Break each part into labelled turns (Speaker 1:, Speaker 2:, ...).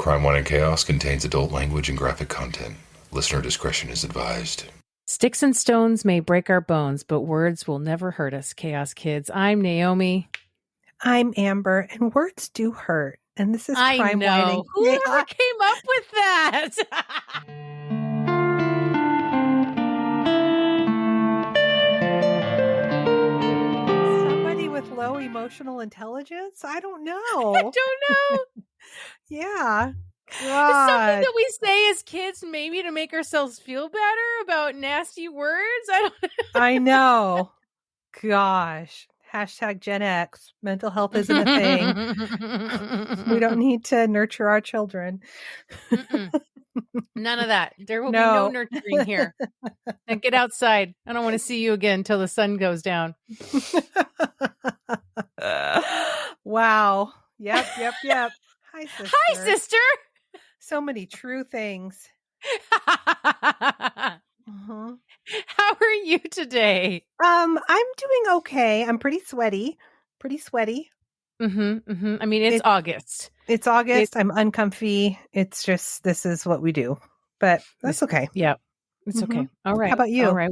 Speaker 1: Crime, Wine, and Chaos contains adult language and graphic content. Listener discretion is advised.
Speaker 2: Sticks and stones may break our bones, but words will never hurt us, Chaos Kids. I'm Naomi.
Speaker 3: I'm Amber, and words do hurt. And this is Crime, Wine, and
Speaker 2: Whoever came up with that?
Speaker 3: Somebody with low emotional intelligence? I don't know.
Speaker 2: I don't know.
Speaker 3: Yeah.
Speaker 2: It's something that we say as kids, maybe to make ourselves feel better about nasty words.
Speaker 3: I know. Gosh. Hashtag Gen X. Mental health isn't a thing. We don't need to nurture our children.
Speaker 2: None of that. There will be no nurturing here. And get outside. I don't want to see you again until the sun goes down.
Speaker 3: Wow. Yep. Hi, sister.
Speaker 2: Hi, sister.
Speaker 3: So many true things.
Speaker 2: Uh-huh. How are you today?
Speaker 3: I'm doing okay. I'm pretty sweaty.
Speaker 2: I mean, it's August.
Speaker 3: It's August. I'm uncomfy. It's just, this is what we do, but that's okay.
Speaker 2: Yeah, it's okay. All right.
Speaker 3: How about you?
Speaker 2: All right.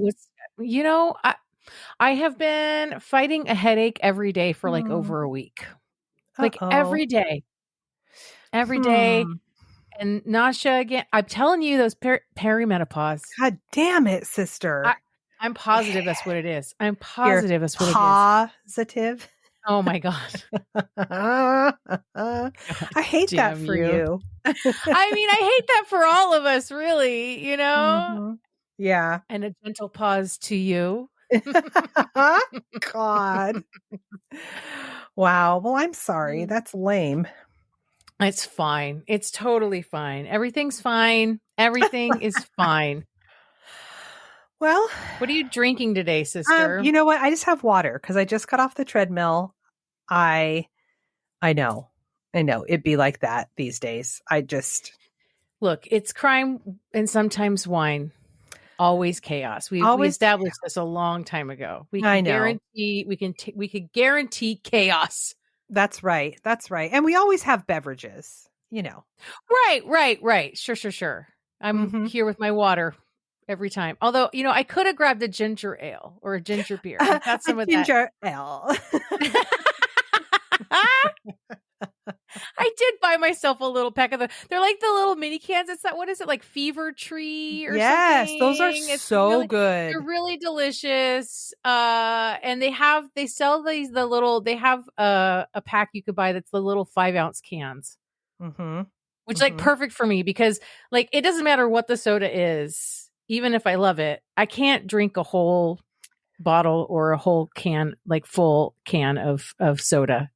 Speaker 2: I have been fighting a headache every day for like over a week. Like every day. And nausea again. I'm telling you, those perimenopause.
Speaker 3: God damn it, sister.
Speaker 2: I'm positive that's what it is. I'm positive that's what it is.
Speaker 3: Positive.
Speaker 2: Oh my God.
Speaker 3: I hate that for you.
Speaker 2: I mean, I hate that for all of us, really, you know?
Speaker 3: Yeah.
Speaker 2: And a gentle pause to you.
Speaker 3: God. Wow. Well, I'm sorry. That's lame.
Speaker 2: It's fine. It's totally fine. Everything's fine. Everything is fine.
Speaker 3: Well,
Speaker 2: what are you drinking today, sister?
Speaker 3: You know what? I just have water because I just got off the treadmill. I know. It'd be like that these days.
Speaker 2: Look, it's crime and sometimes wine. Always chaos. We established this a long time ago. We can guarantee we could guarantee chaos.
Speaker 3: That's right. And we always have beverages, you know.
Speaker 2: Right. Sure. I'm here with my water every time. Although, you know, I could have grabbed a ginger ale or a ginger beer. That's some of that.
Speaker 3: Ginger ale.
Speaker 2: I did buy myself a little pack of they're like the little mini cans. It's that, what is it, like Fever Tree or something?
Speaker 3: Yes, those are so good.
Speaker 2: They're really delicious. And they sell they have a pack you could buy that's the little 5-ounce cans. Which like perfect for me because like it doesn't matter what the soda is, even if I love it, I can't drink a whole bottle or a whole can, like full can of soda.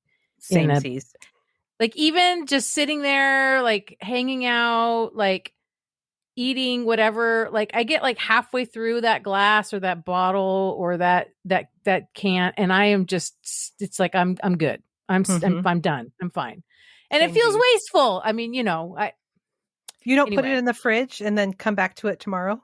Speaker 2: Like even just sitting there, like hanging out, like eating whatever, like I get like halfway through that glass or that bottle or that can, and I am just, it's like I'm good. I'm done. I'm fine. And it feels wasteful. I mean, you know,
Speaker 3: you don't put it in the fridge and then come back to it tomorrow,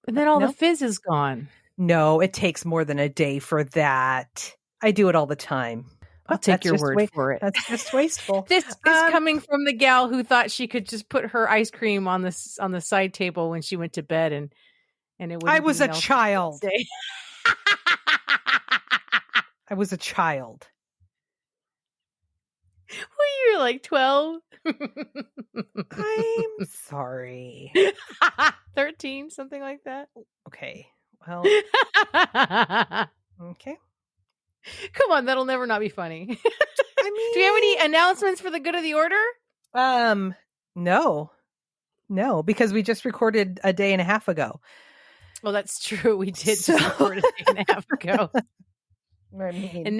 Speaker 2: and then all the fizz is gone.
Speaker 3: No, it takes more than a day for that. I do it all the time.
Speaker 2: I'll take your word for it.
Speaker 3: That's just wasteful.
Speaker 2: This is coming from the gal who thought she could just put her ice cream on the side table when she went to bed, and it would.
Speaker 3: I was a child. I was a child.
Speaker 2: Well, you're like 12.
Speaker 3: I'm sorry.
Speaker 2: 13, something like that.
Speaker 3: Okay. Well. Okay.
Speaker 2: Come on, that'll never not be funny.
Speaker 3: I mean,
Speaker 2: do you have any announcements for the good of the order?
Speaker 3: No, because we just recorded a day and a half ago.
Speaker 2: Well, that's true. We did just record a day and a half ago.
Speaker 3: I mean,
Speaker 2: and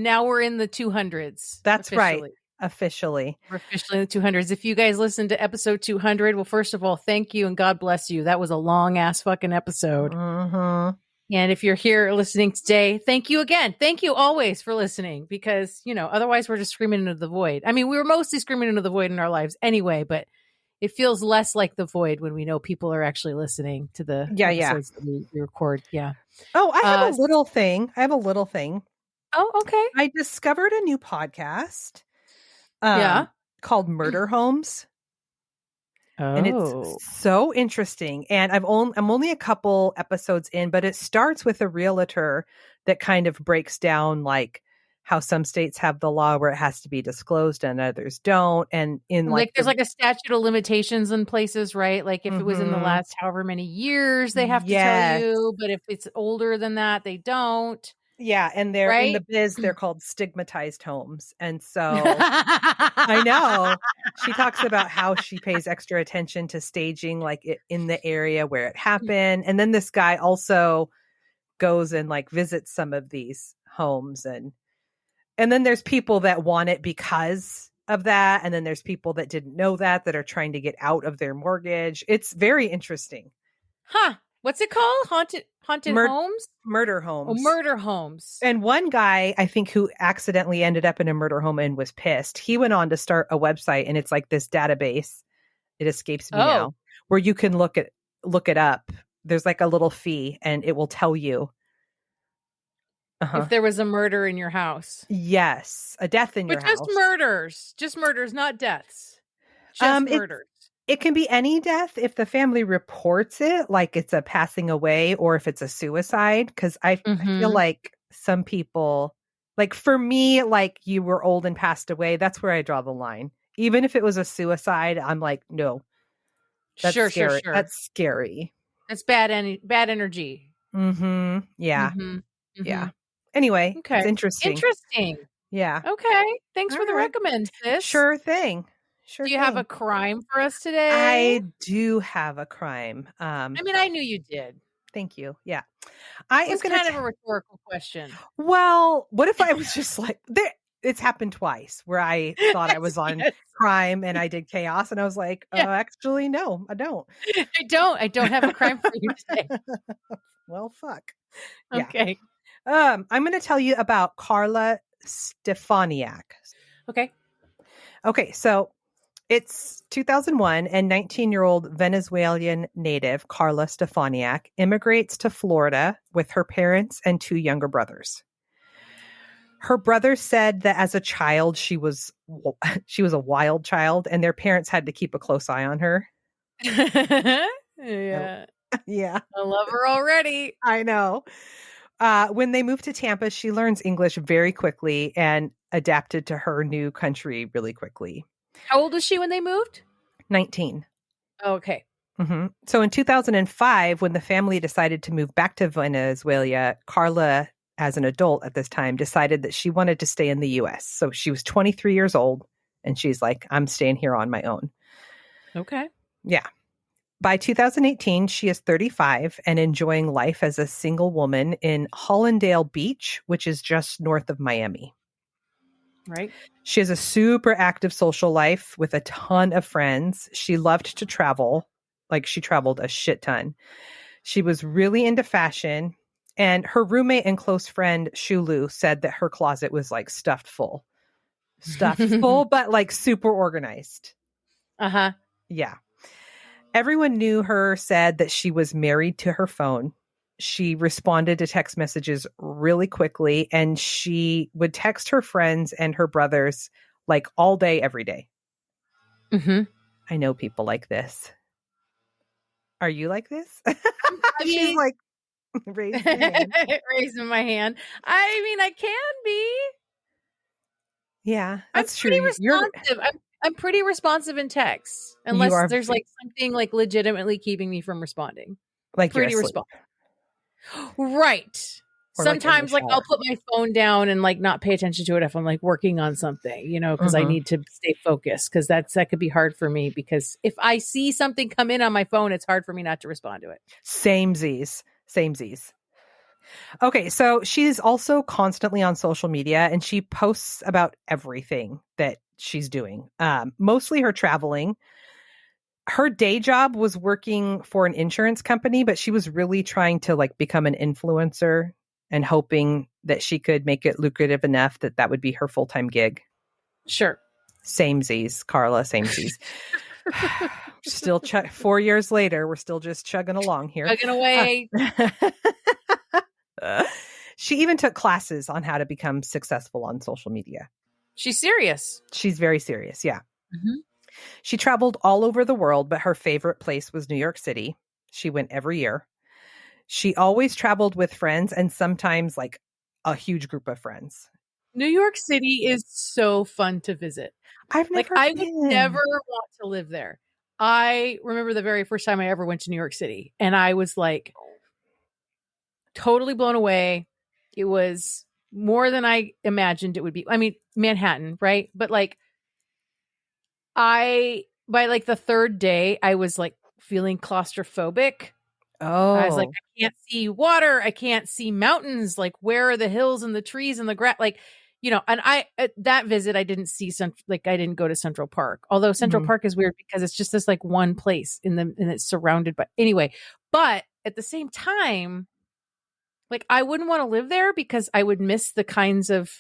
Speaker 2: now we're in the 200s.
Speaker 3: That's right. Officially.
Speaker 2: We're officially in the 200s. If you guys listened to episode 200, well, first of all, thank you and God bless you. That was a long ass fucking episode. And if you're here listening today, thank you again. Thank you always for listening because, you know, otherwise we're just screaming into the void. I mean, we were mostly screaming into the void in our lives anyway, but it feels less like the void when we know people are actually listening to the episodes that we record. Yeah.
Speaker 3: Oh, I have a little thing.
Speaker 2: Oh, okay.
Speaker 3: I discovered a new podcast.
Speaker 2: Yeah.
Speaker 3: called Murder Homes. And it's so interesting. And I'm only a couple episodes in, but it starts with a realtor that kind of breaks down like how some states have the law where it has to be disclosed and others don't. And in like
Speaker 2: there's like a statute of limitations in places, right? Like if it was in the last however many years, they have to tell you. But if it's older than that, they don't.
Speaker 3: Yeah, and they're in the biz, they're called stigmatized homes. And so I know she talks about how she pays extra attention to staging like it in the area where it happened. And then this guy also goes and like visits some of these homes and then there's people that want it because of that. And then there's people that didn't know that are trying to get out of their mortgage. It's very interesting.
Speaker 2: Huh. What's it called? Haunted homes?
Speaker 3: Murder homes.
Speaker 2: Oh, murder homes.
Speaker 3: And one guy, I think, who accidentally ended up in a murder home and was pissed, he went on to start a website, and it's like this database. It escapes me now, where you can look it up. There's like a little fee, and it will tell you
Speaker 2: if there was a murder in your house.
Speaker 3: Yes, a death in your house.
Speaker 2: But just murders, not deaths. Just murders.
Speaker 3: It can be any death if the family reports it, like it's a passing away or if it's a suicide. Because I feel like some people, like for me, like you were old and passed away. That's where I draw the line. Even if it was a suicide, I'm like, no. That's scary. Sure. That's scary.
Speaker 2: That's bad energy.
Speaker 3: Mm-hmm. Yeah. Mm-hmm. Yeah. Anyway, it's interesting. Yeah.
Speaker 2: Okay. Thanks for the recommend, sis.
Speaker 3: Sure thing.
Speaker 2: Do you have a crime for us today?
Speaker 3: I do have a crime.
Speaker 2: I mean, I knew you did.
Speaker 3: Thank you. Yeah.
Speaker 2: It's kind of a rhetorical question.
Speaker 3: Well, what if I was just like, it's happened twice where I thought I was on crime and I did chaos and I was like, actually, no, I don't.
Speaker 2: I don't have a crime for you today.
Speaker 3: Well, fuck.
Speaker 2: Okay.
Speaker 3: Yeah. I'm going to tell you about Carla Stefaniak. Okay. So it's 2001 and 19-year-old Venezuelan native Carla Stefaniak immigrates to Florida with her parents and two younger brothers. Her brother said that as a child, she was a wild child and their parents had to keep a close eye on her.
Speaker 2: Yeah.
Speaker 3: Yeah.
Speaker 2: I love her already.
Speaker 3: I know. When they moved to Tampa, she learns English very quickly and adapted to her new country really quickly.
Speaker 2: How old was she when they moved?
Speaker 3: 19.
Speaker 2: Okay.
Speaker 3: Mm-hmm. So in 2005, when the family decided to move back to Venezuela, Carla, as an adult at this time, decided that she wanted to stay in the U.S. So she was 23 years old, and she's like, I'm staying here on my own.
Speaker 2: Okay.
Speaker 3: Yeah. By 2018, she is 35 and enjoying life as a single woman in Hollandale Beach, which is just north of Miami.
Speaker 2: Right.
Speaker 3: She has a super active social life with a ton of friends. She loved to travel. Like she traveled a shit ton. She was really into fashion. And her roommate and close friend, Shulu, said that her closet was like stuffed full, but like super organized.
Speaker 2: Uh-huh.
Speaker 3: Yeah. Everyone knew her, said that she was married to her phone. She responded to text messages really quickly, and she would text her friends and her brothers like all day, every day.
Speaker 2: Mm-hmm.
Speaker 3: I know people like this. Are you like this?
Speaker 2: I mean,
Speaker 3: she's like raising
Speaker 2: my hand. I mean, I can be.
Speaker 3: Yeah, that's
Speaker 2: true. Responsive. I'm pretty responsive in text, unless there's like something like legitimately keeping me from responding.
Speaker 3: Like
Speaker 2: pretty responsive. Right. Or sometimes like I'll put my phone down and like not pay attention to it if I'm like working on something, you know, because I need to stay focused, because that could be hard for me, because if I see something come in on my phone, it's hard for me not to respond to it. Samesies.
Speaker 3: Okay, so she's also constantly on social media and she posts about everything that she's doing. Mostly her traveling. Her day job was working for an insurance company, but she was really trying to like become an influencer and hoping that she could make it lucrative enough that would be her full-time gig.
Speaker 2: Sure.
Speaker 3: Samesies, Carla, samesies. Still 4 years later, we're still just chugging along here.
Speaker 2: Chugging away.
Speaker 3: She even took classes on how to become successful on social media.
Speaker 2: She's serious.
Speaker 3: She's very serious. Yeah.
Speaker 2: Mm-hmm.
Speaker 3: She traveled all over the world, but her favorite place was New York City. She went every year. She always traveled with friends and sometimes like a huge group of friends.
Speaker 2: New York City is so fun to visit.
Speaker 3: I've never
Speaker 2: I
Speaker 3: been.
Speaker 2: would never want to live there. I remember the very first time I ever went to New York City, and I was like totally blown away. It was more than I imagined it would be. I mean, Manhattan, right? But like by like the third day, I was like feeling claustrophobic.
Speaker 3: Oh,
Speaker 2: I was like, I can't see water. I can't see mountains. Like, where are the hills and the trees and the grass? Like, you know, and at that visit, I didn't see I didn't go to Central Park. Although Central Park is weird because it's just this like one place and it's surrounded by anyway. But at the same time, like I wouldn't want to live there because I would miss the kinds of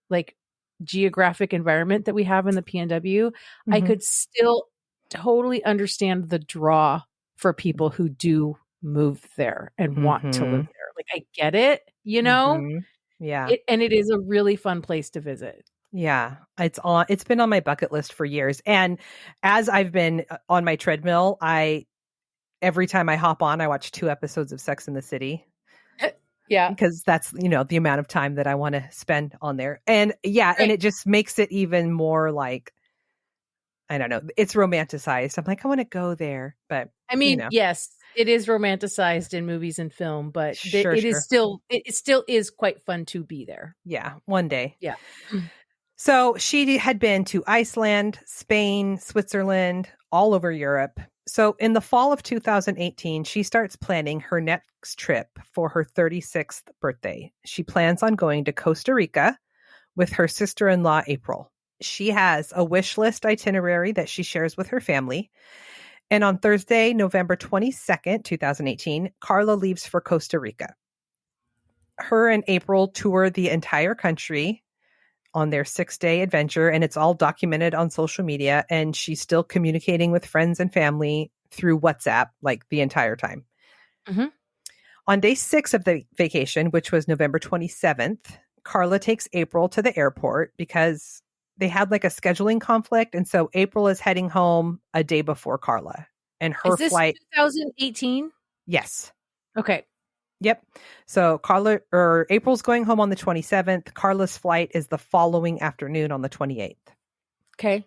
Speaker 2: like geographic environment that we have in the PNW. I could still totally understand the draw for people who do move there and want to live there. Like I get it, you know?
Speaker 3: Yeah.
Speaker 2: And it is a really fun place to visit.
Speaker 3: Yeah. It's been on my bucket list for years. And as I've been on my treadmill, every time I hop on, I watch 2 episodes of Sex and the City.
Speaker 2: Yeah.
Speaker 3: Because that's, you know, the amount of time that I want to spend on there. And yeah, and it just makes it even more like, I don't know, it's romanticized. I'm like, I want to go there. But
Speaker 2: I mean,
Speaker 3: you know.
Speaker 2: yes, it is romanticized in movies and film, but it still is quite fun to be there.
Speaker 3: Yeah, one day.
Speaker 2: Yeah.
Speaker 3: So she had been to Iceland, Spain, Switzerland, all over Europe. So in the fall of 2018, she starts planning her next trip for her 36th birthday. She plans on going to Costa Rica with her sister-in-law, April. She has a wish list itinerary that she shares with her family. And on Thursday, November 22nd, 2018, Carla leaves for Costa Rica. Her and April tour the entire country on their 6-day adventure, and it's all documented on social media. And she's still communicating with friends and family through WhatsApp like the entire time. On day 6 of the vacation, which was November 27th, Carla takes April to the airport because they had like a scheduling conflict. And so April is heading home a day before Carla. And her flight.
Speaker 2: 2018?
Speaker 3: Yes.
Speaker 2: Okay.
Speaker 3: Yep. So April's going home on the 27th. Carla's flight is the following afternoon on the 28th.
Speaker 2: Okay.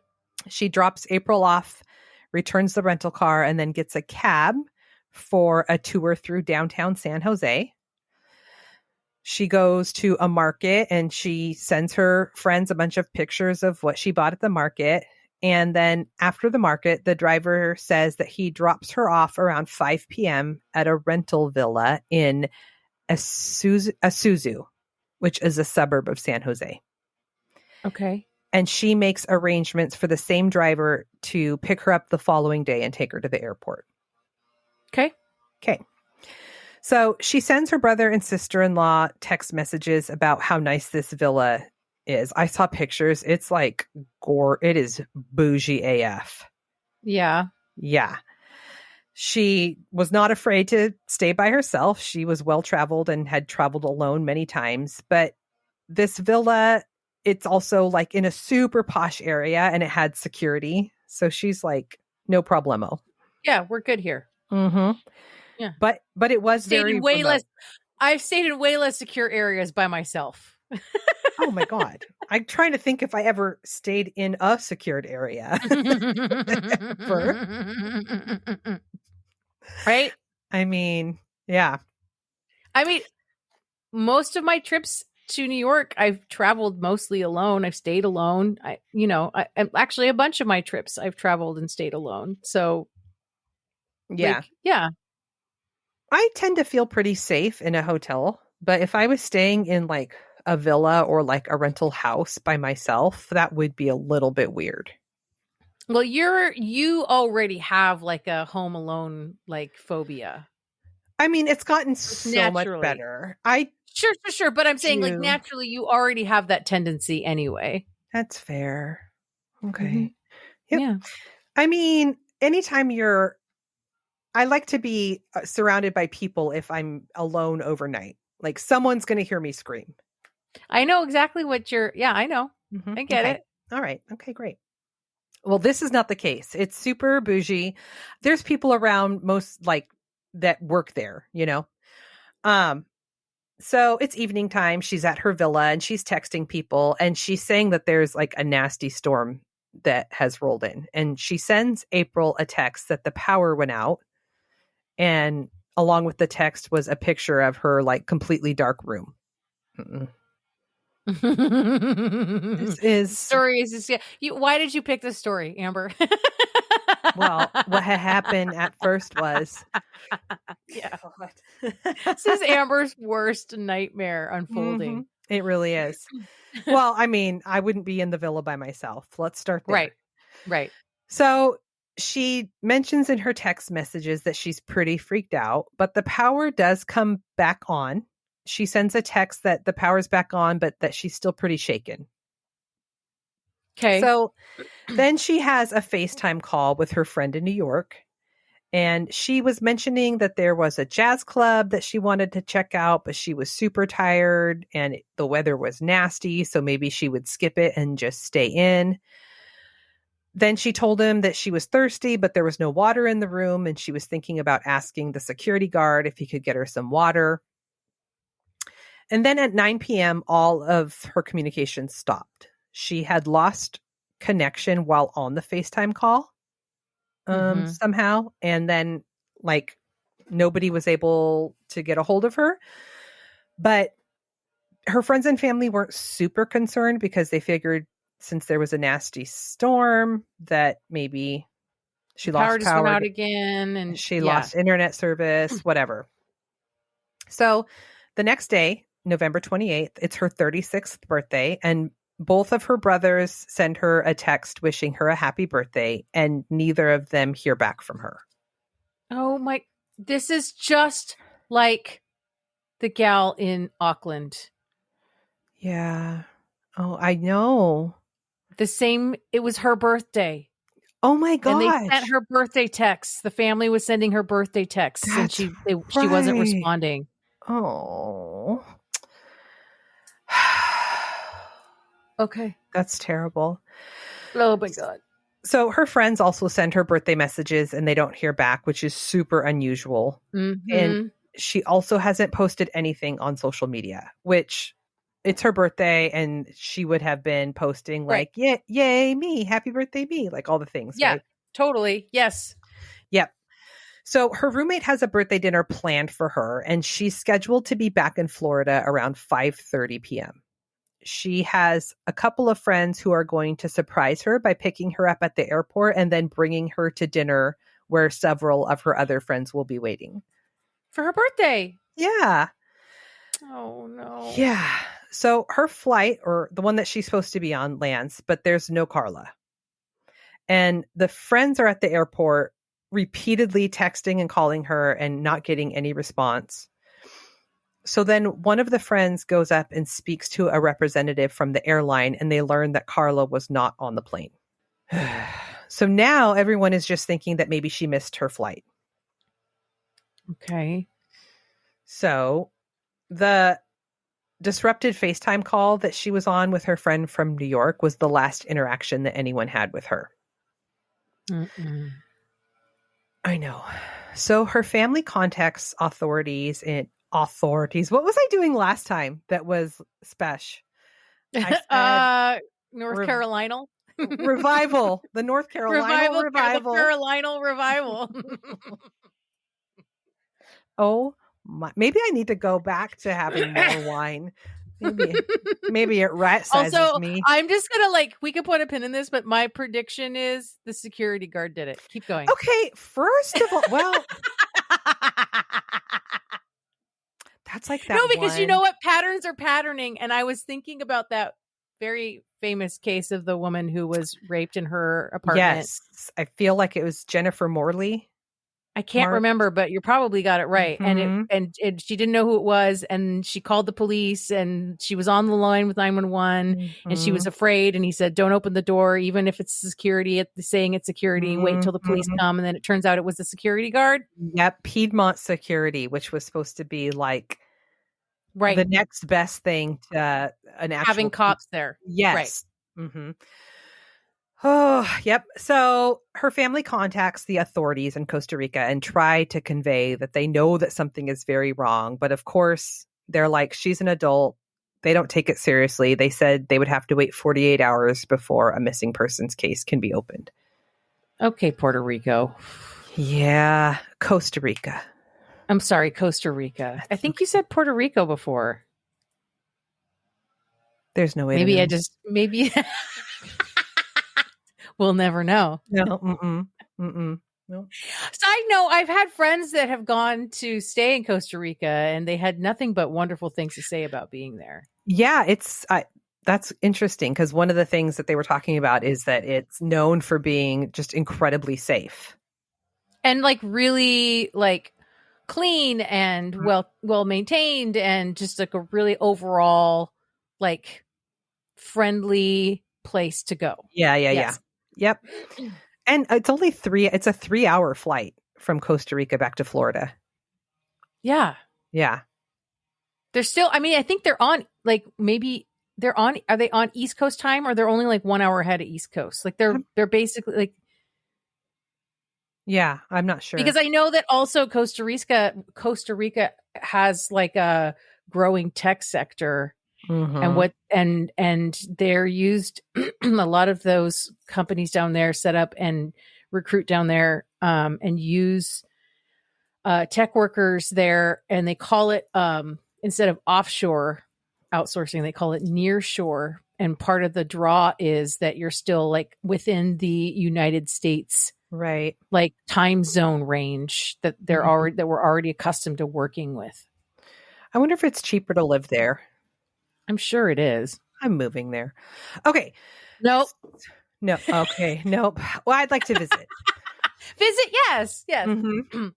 Speaker 3: She drops April off, returns the rental car, and then gets a cab for a tour through downtown San Jose. She goes to a market and she sends her friends a bunch of pictures of what she bought at the market. And then after the market, the driver says that he drops her off around 5 p.m. at a rental villa in Isuzu, which is a suburb of San Jose.
Speaker 2: Okay.
Speaker 3: And she makes arrangements for the same driver to pick her up the following day and take her to the airport.
Speaker 2: Okay.
Speaker 3: So she sends her brother and sister-in-law text messages about how nice this villa is. I saw pictures. It's like it is bougie AF.
Speaker 2: Yeah.
Speaker 3: Yeah. She was not afraid to stay by herself. She was well-traveled and had traveled alone many times. But this villa, it's also like in a super posh area and it had security. So she's like, no problemo.
Speaker 2: Yeah, we're good here. Yeah.
Speaker 3: But it was very remote.
Speaker 2: I've stayed in way less secure areas by myself.
Speaker 3: Oh my God. I'm trying to think if I ever stayed in a secured area.
Speaker 2: Right?
Speaker 3: I mean, yeah.
Speaker 2: I mean, most of my trips to New York, I've traveled mostly alone. I've stayed alone. Actually a bunch of my trips I've traveled and stayed alone. So
Speaker 3: yeah.
Speaker 2: Yeah.
Speaker 3: I tend to feel pretty safe in a hotel, but if I was staying in like a villa or like a rental house by myself, that would be a little bit weird.
Speaker 2: Well, you already have like a home alone like phobia.
Speaker 3: I mean, it's gotten so much better.
Speaker 2: Sure. But I'm saying like naturally you already have that tendency anyway.
Speaker 3: That's fair. Okay.
Speaker 2: Mm-hmm.
Speaker 3: Yep.
Speaker 2: Yeah.
Speaker 3: I mean, anytime I like to be surrounded by people if I'm alone overnight. Like someone's going to hear me scream.
Speaker 2: I know exactly what I know. I get it.
Speaker 3: All right. Okay, great. Well, this is not the case. It's super bougie. There's people around most like that work there, you know? So it's evening time. She's at her villa and she's texting people and she's saying that there's like a nasty storm that has rolled in. And she sends April a text that the power went out. And along with the text was a picture of her like completely dark room. This is
Speaker 2: story is just, why did you pick this story, Amber?
Speaker 3: Well, what had happened at first was
Speaker 2: this is Amber's worst nightmare unfolding.
Speaker 3: Mm-hmm. It really is. Well, I mean, I wouldn't be in the villa by myself. Let's start there.
Speaker 2: Right.
Speaker 3: So she mentions in her text messages that she's pretty freaked out, but the power does come back on. She sends a text that the power's back on, but that she's still pretty shaken.
Speaker 2: Okay.
Speaker 3: So then she has a FaceTime call with her friend in New York. And she was mentioning that there was a jazz club that she wanted to check out, but she was super tired and the weather was nasty. So maybe she would skip it and just stay in. Then she told him that she was thirsty, but there was no water in the room. And she was thinking about asking the security guard if he could get her some water. And then at 9 p.m., all of her communication stopped. She had lost connection while on the FaceTime call somehow. And then like nobody was able to get a hold of her. But her friends and family weren't super concerned because they figured since there was a nasty storm that maybe she lost
Speaker 2: just
Speaker 3: power
Speaker 2: went out again and
Speaker 3: she lost internet service, whatever. So the next day, November 28th, it's her 36th birthday, and both of her brothers send her a text wishing her a happy birthday, and neither of them hear back from her.
Speaker 2: Oh my, this is just like the gal in Auckland.
Speaker 3: Yeah. Oh, I know.
Speaker 2: The same, it was her birthday.
Speaker 3: Oh my gosh.
Speaker 2: And they sent her birthday texts. The family was sending her birthday texts and she wasn't responding.
Speaker 3: Oh.
Speaker 2: Okay.
Speaker 3: That's terrible.
Speaker 2: Oh my God.
Speaker 3: So her friends also send her birthday messages and they don't hear back, which is super unusual.
Speaker 2: Mm-hmm.
Speaker 3: And she also hasn't posted anything on social media, which it's her birthday and she would have been posting like, yay, me, happy birthday, me, like all the things.
Speaker 2: Yeah,
Speaker 3: right?
Speaker 2: Totally. Yes.
Speaker 3: Yep. So her roommate has a birthday dinner planned for her and she's scheduled to be back in Florida around 5:30 p.m. She has a couple of friends who are going to surprise her by picking her up at the airport and then bringing her to dinner where several of her other friends will be waiting.
Speaker 2: For her birthday.
Speaker 3: Yeah.
Speaker 2: Oh, no.
Speaker 3: Yeah. So her flight, or the one that she's supposed to be on, lands, but there's no Carla. And the friends are at the airport repeatedly texting and calling her and not getting any response. So then one of the friends goes up and speaks to a representative from the airline, and they learn that Carla was not on the plane. So now everyone is just thinking that maybe she missed her flight.
Speaker 2: Okay.
Speaker 3: So the disrupted FaceTime call that she was on with her friend from New York was the last interaction that anyone had with her.
Speaker 2: Mm-mm.
Speaker 3: I know. So her family contacts authorities. What was I doing last time that was special?
Speaker 2: North Carolina
Speaker 3: revival. The North Carolina revival.
Speaker 2: The Carolina revival.
Speaker 3: Oh my! Maybe I need to go back to having more wine. Maybe it right sizes
Speaker 2: also,
Speaker 3: me.
Speaker 2: I'm just gonna we could put a pin in this, but my prediction is the security guard did it. Keep going.
Speaker 3: Okay, first of all, well, that's like that.
Speaker 2: No, because you know what? Patterns are patterning, and I was thinking about that very famous case of the woman who was raped in her apartment.
Speaker 3: Yes, I feel like it was Jennifer Morley.
Speaker 2: I can't remember, but you probably got it right.
Speaker 3: Mm-hmm.
Speaker 2: And she didn't know who it was, and she called the police, and she was on the line with 911, and she was afraid. And he said, "Don't open the door, even if it's security. Saying it's security. Wait till the police come." And then it turns out it was the security guard.
Speaker 3: Yep, Piedmont Security, which was supposed to be like
Speaker 2: the
Speaker 3: next best thing to an actual
Speaker 2: having cops there.
Speaker 3: Yes. Right. Mm-hmm. Oh, yep. So her family contacts the authorities in Costa Rica and try to convey that they know that something is very wrong. But of course, they're like, she's an adult. They don't take it seriously. They said they would have to wait 48 hours before a missing persons case can be opened.
Speaker 2: Okay, Puerto Rico.
Speaker 3: Yeah, Costa Rica.
Speaker 2: I'm sorry, Costa Rica. I think you said Puerto Rico before.
Speaker 3: There's no way.
Speaker 2: Maybe we'll never know.
Speaker 3: No. No.
Speaker 2: Side note, I've had friends that have gone to stay in Costa Rica and they had nothing but wonderful things to say about being there.
Speaker 3: Yeah, that's interesting because one of the things that they were talking about is that it's known for being just incredibly safe.
Speaker 2: And like really like clean and well maintained and just like a really overall like friendly place to go.
Speaker 3: Yeah.
Speaker 2: Yes.
Speaker 3: Yep. And it's a 3-hour flight from Costa Rica back to Florida.
Speaker 2: Yeah.
Speaker 3: Yeah.
Speaker 2: They're still, I mean, I think they're on like maybe are they on East Coast time or they're only like 1 hour ahead of East Coast? Like they're basically like.
Speaker 3: Yeah, I'm not sure.
Speaker 2: Because I know that also Costa Rica has like a growing tech sector.
Speaker 3: Mm-hmm.
Speaker 2: And they're used a lot of those companies down there set up and recruit down there and use tech workers there, and they call it instead of offshore outsourcing, they call it nearshore. And part of the draw is that you're still like within the United States,
Speaker 3: right? Like
Speaker 2: time zone range that they're that we're already accustomed to working with.
Speaker 3: I wonder if it's cheaper to live there.
Speaker 2: I'm sure it is.
Speaker 3: I'm moving there. Okay.
Speaker 2: Nope.
Speaker 3: No. Okay. Nope. Well, I'd like to visit.
Speaker 2: Visit? Yes.
Speaker 3: Mm-hmm.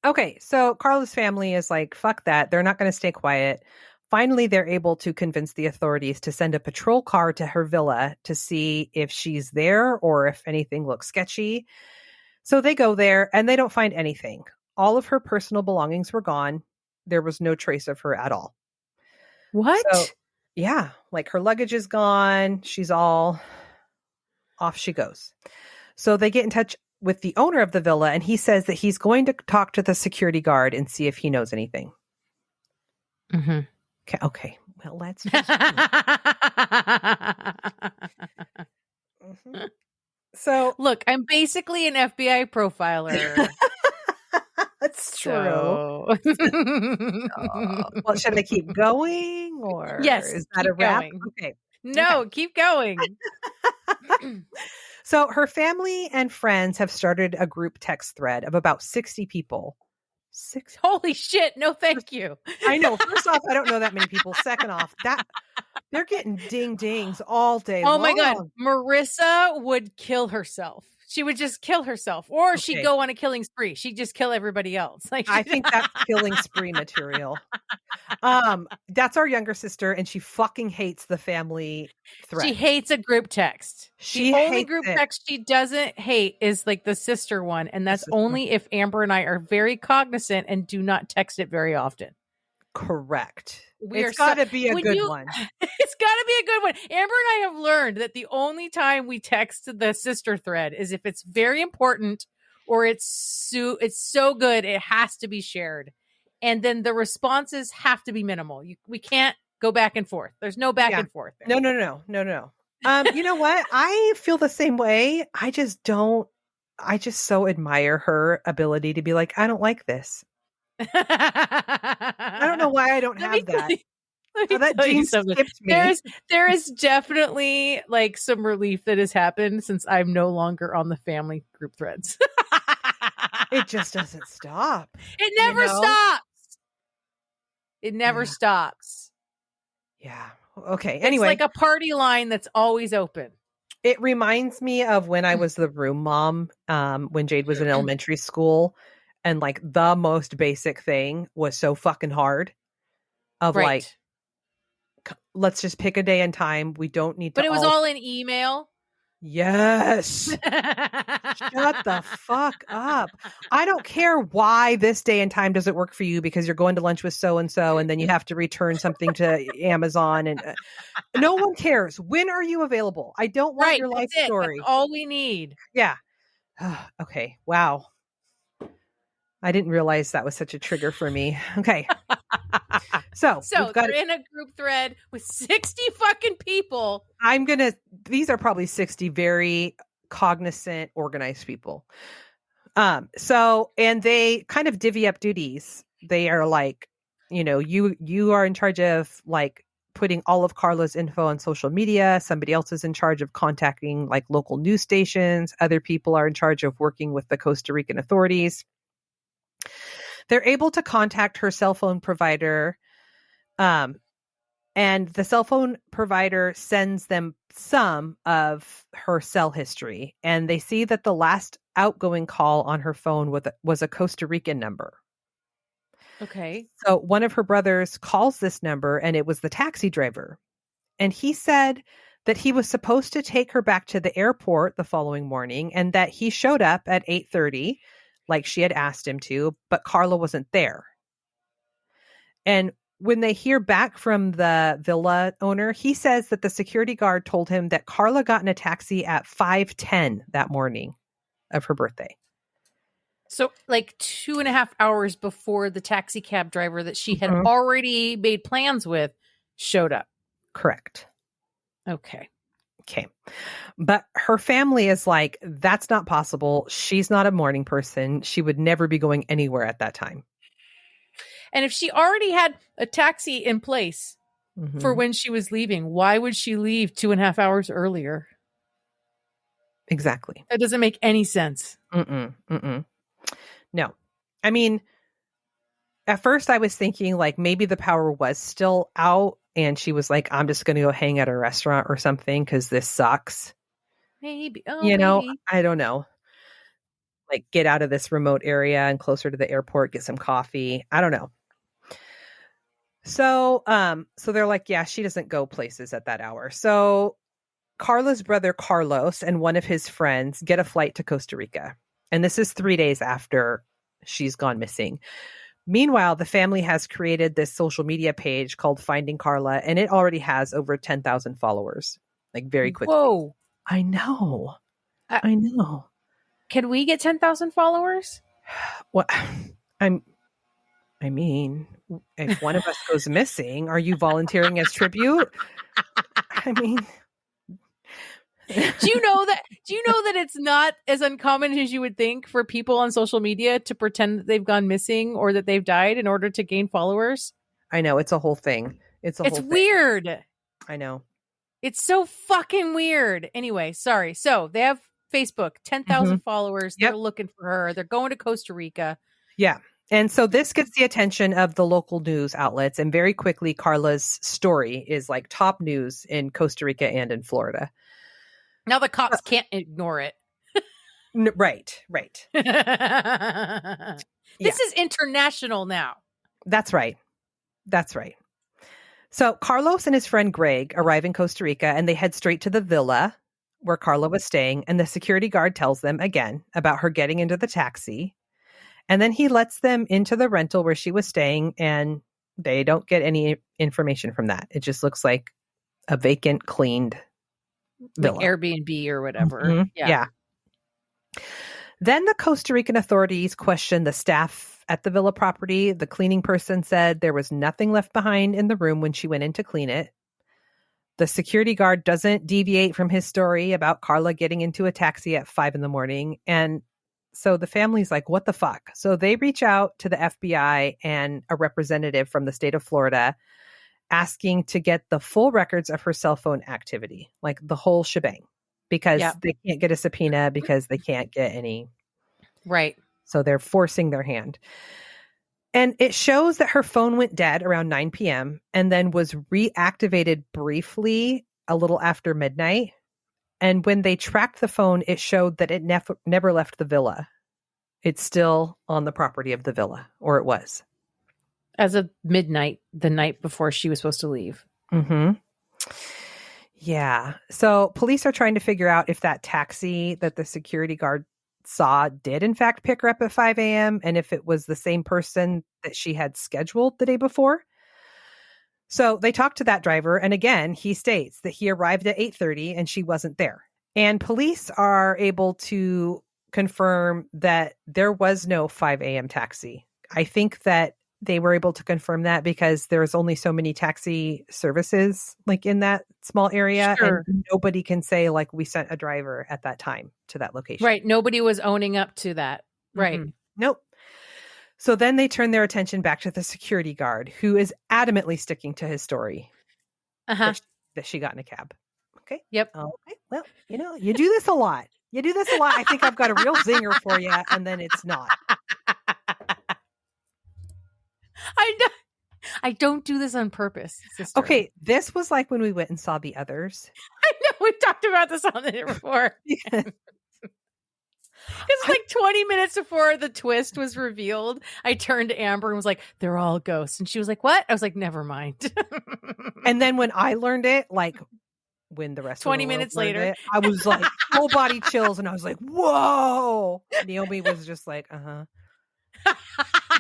Speaker 3: Okay. So Carla's family is like, fuck that. They're not going to stay quiet. Finally, they're able to convince the authorities to send a patrol car to her villa to see if she's there or if anything looks sketchy. So they go there and they don't find anything. All of her personal belongings were gone. There was no trace of her at all.
Speaker 2: What?
Speaker 3: So, yeah, like her luggage is gone. She's all off she goes. So they get in touch with the owner of the villa, and he says that he's going to talk to the security guard and see if he knows anything.
Speaker 2: Mm-hmm.
Speaker 3: Okay. Well, let's just mm-hmm. So
Speaker 2: look, I'm basically an FBI profiler.
Speaker 3: That's true. Well, should I keep going or
Speaker 2: yes,
Speaker 3: is that a wrap?
Speaker 2: Going.
Speaker 3: Okay.
Speaker 2: No, okay. Keep going.
Speaker 3: So her family and friends have started a group text thread of about 60 people.
Speaker 2: Holy shit. No, thank you.
Speaker 3: I know. First off, I don't know that many people. Second off, that they're getting dings all day long.
Speaker 2: Oh my God. Marissa would kill herself. She would just kill herself, or she'd go on a killing spree. She'd just kill everybody else. Like
Speaker 3: I think that's killing spree material. That's our younger sister, and she fucking hates the family thread.
Speaker 2: She hates a group text.
Speaker 3: The
Speaker 2: only group text she doesn't hate is like the sister one, and that's only if Amber and I are very cognizant and do not text it very often.
Speaker 3: Correct. It's got to be a good one.
Speaker 2: It's got to be a good one. Amber and I have learned that the only time we text the sister thread is if it's very important or it's so good it has to be shared, and then the responses have to be minimal. We can't go back and forth. There's no back and forth there.
Speaker 3: No. You know what? I feel the same way. I just so admire her ability to be like, I don't like this. I don't know why I don't have that. That gene skipped me.
Speaker 2: There is definitely like some relief that has happened since I'm no longer on the family group threads.
Speaker 3: It just doesn't stop.
Speaker 2: It never stops. It never stops.
Speaker 3: Yeah. Okay. Anyway,
Speaker 2: it's like a party line that's always open.
Speaker 3: It reminds me of when I was the room mom, when Jade was in elementary school. And like the most basic thing was so fucking hard of like, let's just pick a day and time. We don't need to.
Speaker 2: But it was all in email.
Speaker 3: Yes. Shut the fuck up. I don't care why this day and time doesn't work for you because you're going to lunch with so-and-so and then you have to return something to Amazon and no one cares. When are you available? I don't want your life story.
Speaker 2: That's all we need.
Speaker 3: Yeah. Okay. Wow. I didn't realize that was such a trigger for me. Okay. So
Speaker 2: they're in a group thread with 60 fucking people.
Speaker 3: These are probably 60 very cognizant, organized people. And they kind of divvy up duties. They are like, you are in charge of like putting all of Carla's info on social media. Somebody else is in charge of contacting like local news stations. Other people are in charge of working with the Costa Rican authorities. They're able to contact her cell phone provider. And the cell phone provider sends them some of her cell history. And they see that the last outgoing call on her phone was a Costa Rican number.
Speaker 2: Okay.
Speaker 3: So one of her brothers calls this number and it was the taxi driver. And he said that he was supposed to take her back to the airport the following morning and that he showed up at 8:30 like she had asked him to, but Carla wasn't there. And when they hear back from the villa owner, he says that the security guard told him that Carla got in a taxi at 5:10 that morning of her birthday.
Speaker 2: So like 2.5 hours before the taxi cab driver that she had already made plans with showed up.
Speaker 3: Correct.
Speaker 2: Okay.
Speaker 3: But her family is like, that's not possible. She's not a morning person. She would never be going anywhere at that time.
Speaker 2: And if she already had a taxi in place for when she was leaving, why would she leave 2.5 hours earlier?
Speaker 3: Exactly.
Speaker 2: That doesn't make any sense.
Speaker 3: No. I mean, at first I was thinking like maybe the power was still out and she was like, I'm just going to go hang at a restaurant or something because this sucks.
Speaker 2: Maybe.
Speaker 3: Maybe. I don't know. Like get out of this remote area and closer to the airport, get some coffee. I don't know. So they're like, yeah, she doesn't go places at that hour. So Carla's brother, Carlos, and one of his friends get a flight to Costa Rica. And this is 3 days after she's gone missing. Meanwhile, the family has created this social media page called Finding Carla, and it already has over 10,000 followers, like very quickly.
Speaker 2: Whoa.
Speaker 3: I know. I know.
Speaker 2: Can we get 10,000 followers?
Speaker 3: Well, I mean, if one of us goes missing, are you volunteering as tribute? I mean,
Speaker 2: do you know that it's not as uncommon as you would think for people on social media to pretend that they've gone missing or that they've died in order to gain followers?
Speaker 3: I know, it's a whole thing. It's
Speaker 2: weird.
Speaker 3: I know.
Speaker 2: It's so fucking weird. Anyway, sorry. So they have Facebook, 10,000 followers. They're looking for her. They're going to Costa Rica.
Speaker 3: Yeah. And so this gets the attention of the local news outlets. And very quickly, Carla's story is like top news in Costa Rica and in Florida.
Speaker 2: Now the cops can't ignore it.
Speaker 3: Right.
Speaker 2: This is international now.
Speaker 3: That's right. So Carlos and his friend Greg arrive in Costa Rica and they head straight to the villa where Carla was staying. And the security guard tells them again about her getting into the taxi. And then he lets them into the rental where she was staying and they don't get any information from that. It just looks like a vacant, cleaned villa.
Speaker 2: Like Airbnb or whatever.
Speaker 3: Yeah. Then the Costa Rican authorities questioned the staff at the villa property. The cleaning person said there was nothing left behind in the room when she went in to clean it. The security guard doesn't deviate from his story about Carla getting into a taxi at 5 a.m. And so the family's like, what the fuck? So they reach out to the FBI and a representative from the state of Florida asking to get the full records of her cell phone activity, like the whole shebang, because they can't get a subpoena because they can't get any.
Speaker 2: Right.
Speaker 3: So they're forcing their hand. And it shows that her phone went dead around 9 p.m. and then was reactivated briefly a little after midnight. And when they tracked the phone, it showed that it never left the villa. It's still on the property of the villa, or it was.
Speaker 2: As of midnight, the night before she was supposed to leave.
Speaker 3: Yeah. So police are trying to figure out if that taxi that the security guard saw did in fact pick her up at 5 a.m. and if it was the same person that she had scheduled the day before. So they talked to that driver, and again, he states that he arrived at 8:30 and she wasn't there. And police are able to confirm that there was no 5 a.m. taxi. I think that they were able to confirm that because there's only so many taxi services like in that small area.
Speaker 2: Sure.
Speaker 3: And nobody can say like we sent a driver at that time to that location.
Speaker 2: Right. Nobody was owning up to that. Right.
Speaker 3: Mm-hmm. Nope. So then they turn their attention back to the security guard, who is adamantly sticking to his story that she got in a cab. Okay.
Speaker 2: Yep.
Speaker 3: Okay. Well, you do this a lot. I think I've got a real zinger for you, and then it's not.
Speaker 2: I don't do this on purpose, sister.
Speaker 3: Okay, this was like when we went and saw The Others.
Speaker 2: I know we've talked about this on there before. It's like 20 minutes before the twist was revealed. I turned to Amber and was like, "They're all ghosts," and she was like, "What?" I was like, "Never mind."
Speaker 3: And then when I learned it, like when the rest
Speaker 2: 20
Speaker 3: of the world
Speaker 2: minutes
Speaker 3: learned
Speaker 2: later,
Speaker 3: it, I was like full body chills, and I was like, "Whoa!" Naomi was just like,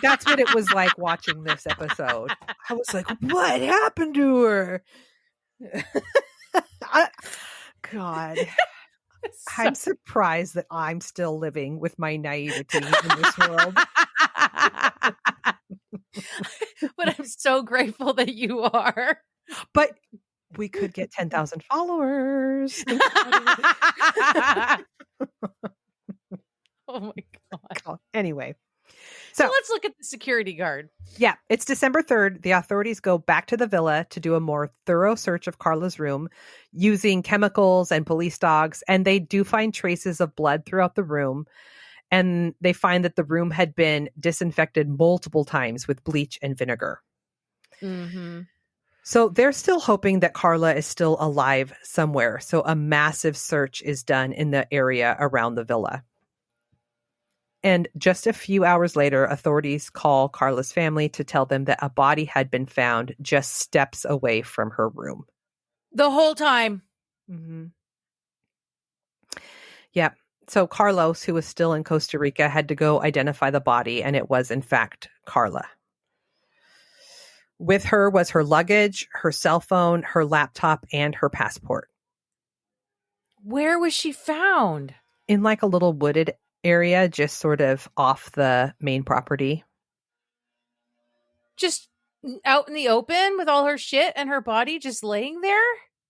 Speaker 3: That's what it was like watching this episode. I was like, what happened to her? God. I'm surprised that I'm still living with my naivety in this world.
Speaker 2: But I'm so grateful that you are.
Speaker 3: But we could get 10,000 followers.
Speaker 2: Oh my God.
Speaker 3: Anyway.
Speaker 2: So let's look at the security guard.
Speaker 3: Yeah, it's December 3rd. The authorities go back to the villa to do a more thorough search of Carla's room using chemicals and police dogs. And they do find traces of blood throughout the room. And they find that the room had been disinfected multiple times with bleach and vinegar.
Speaker 2: Mm-hmm.
Speaker 3: So they're still hoping that Carla is still alive somewhere. So a massive search is done in the area around the villa. And just a few hours later, authorities call Carla's family to tell them that a body had been found just steps away from her room.
Speaker 2: The whole time.
Speaker 3: Mm-hmm. Yeah. So Carlos, who was still in Costa Rica, had to go identify the body, and it was, in fact, Carla. With her was her luggage, her cell phone, her laptop, and her passport.
Speaker 2: Where was she found?
Speaker 3: In like a little wooded area, just sort of off the main property.
Speaker 2: Just out in the open with all her shit and her body just laying there?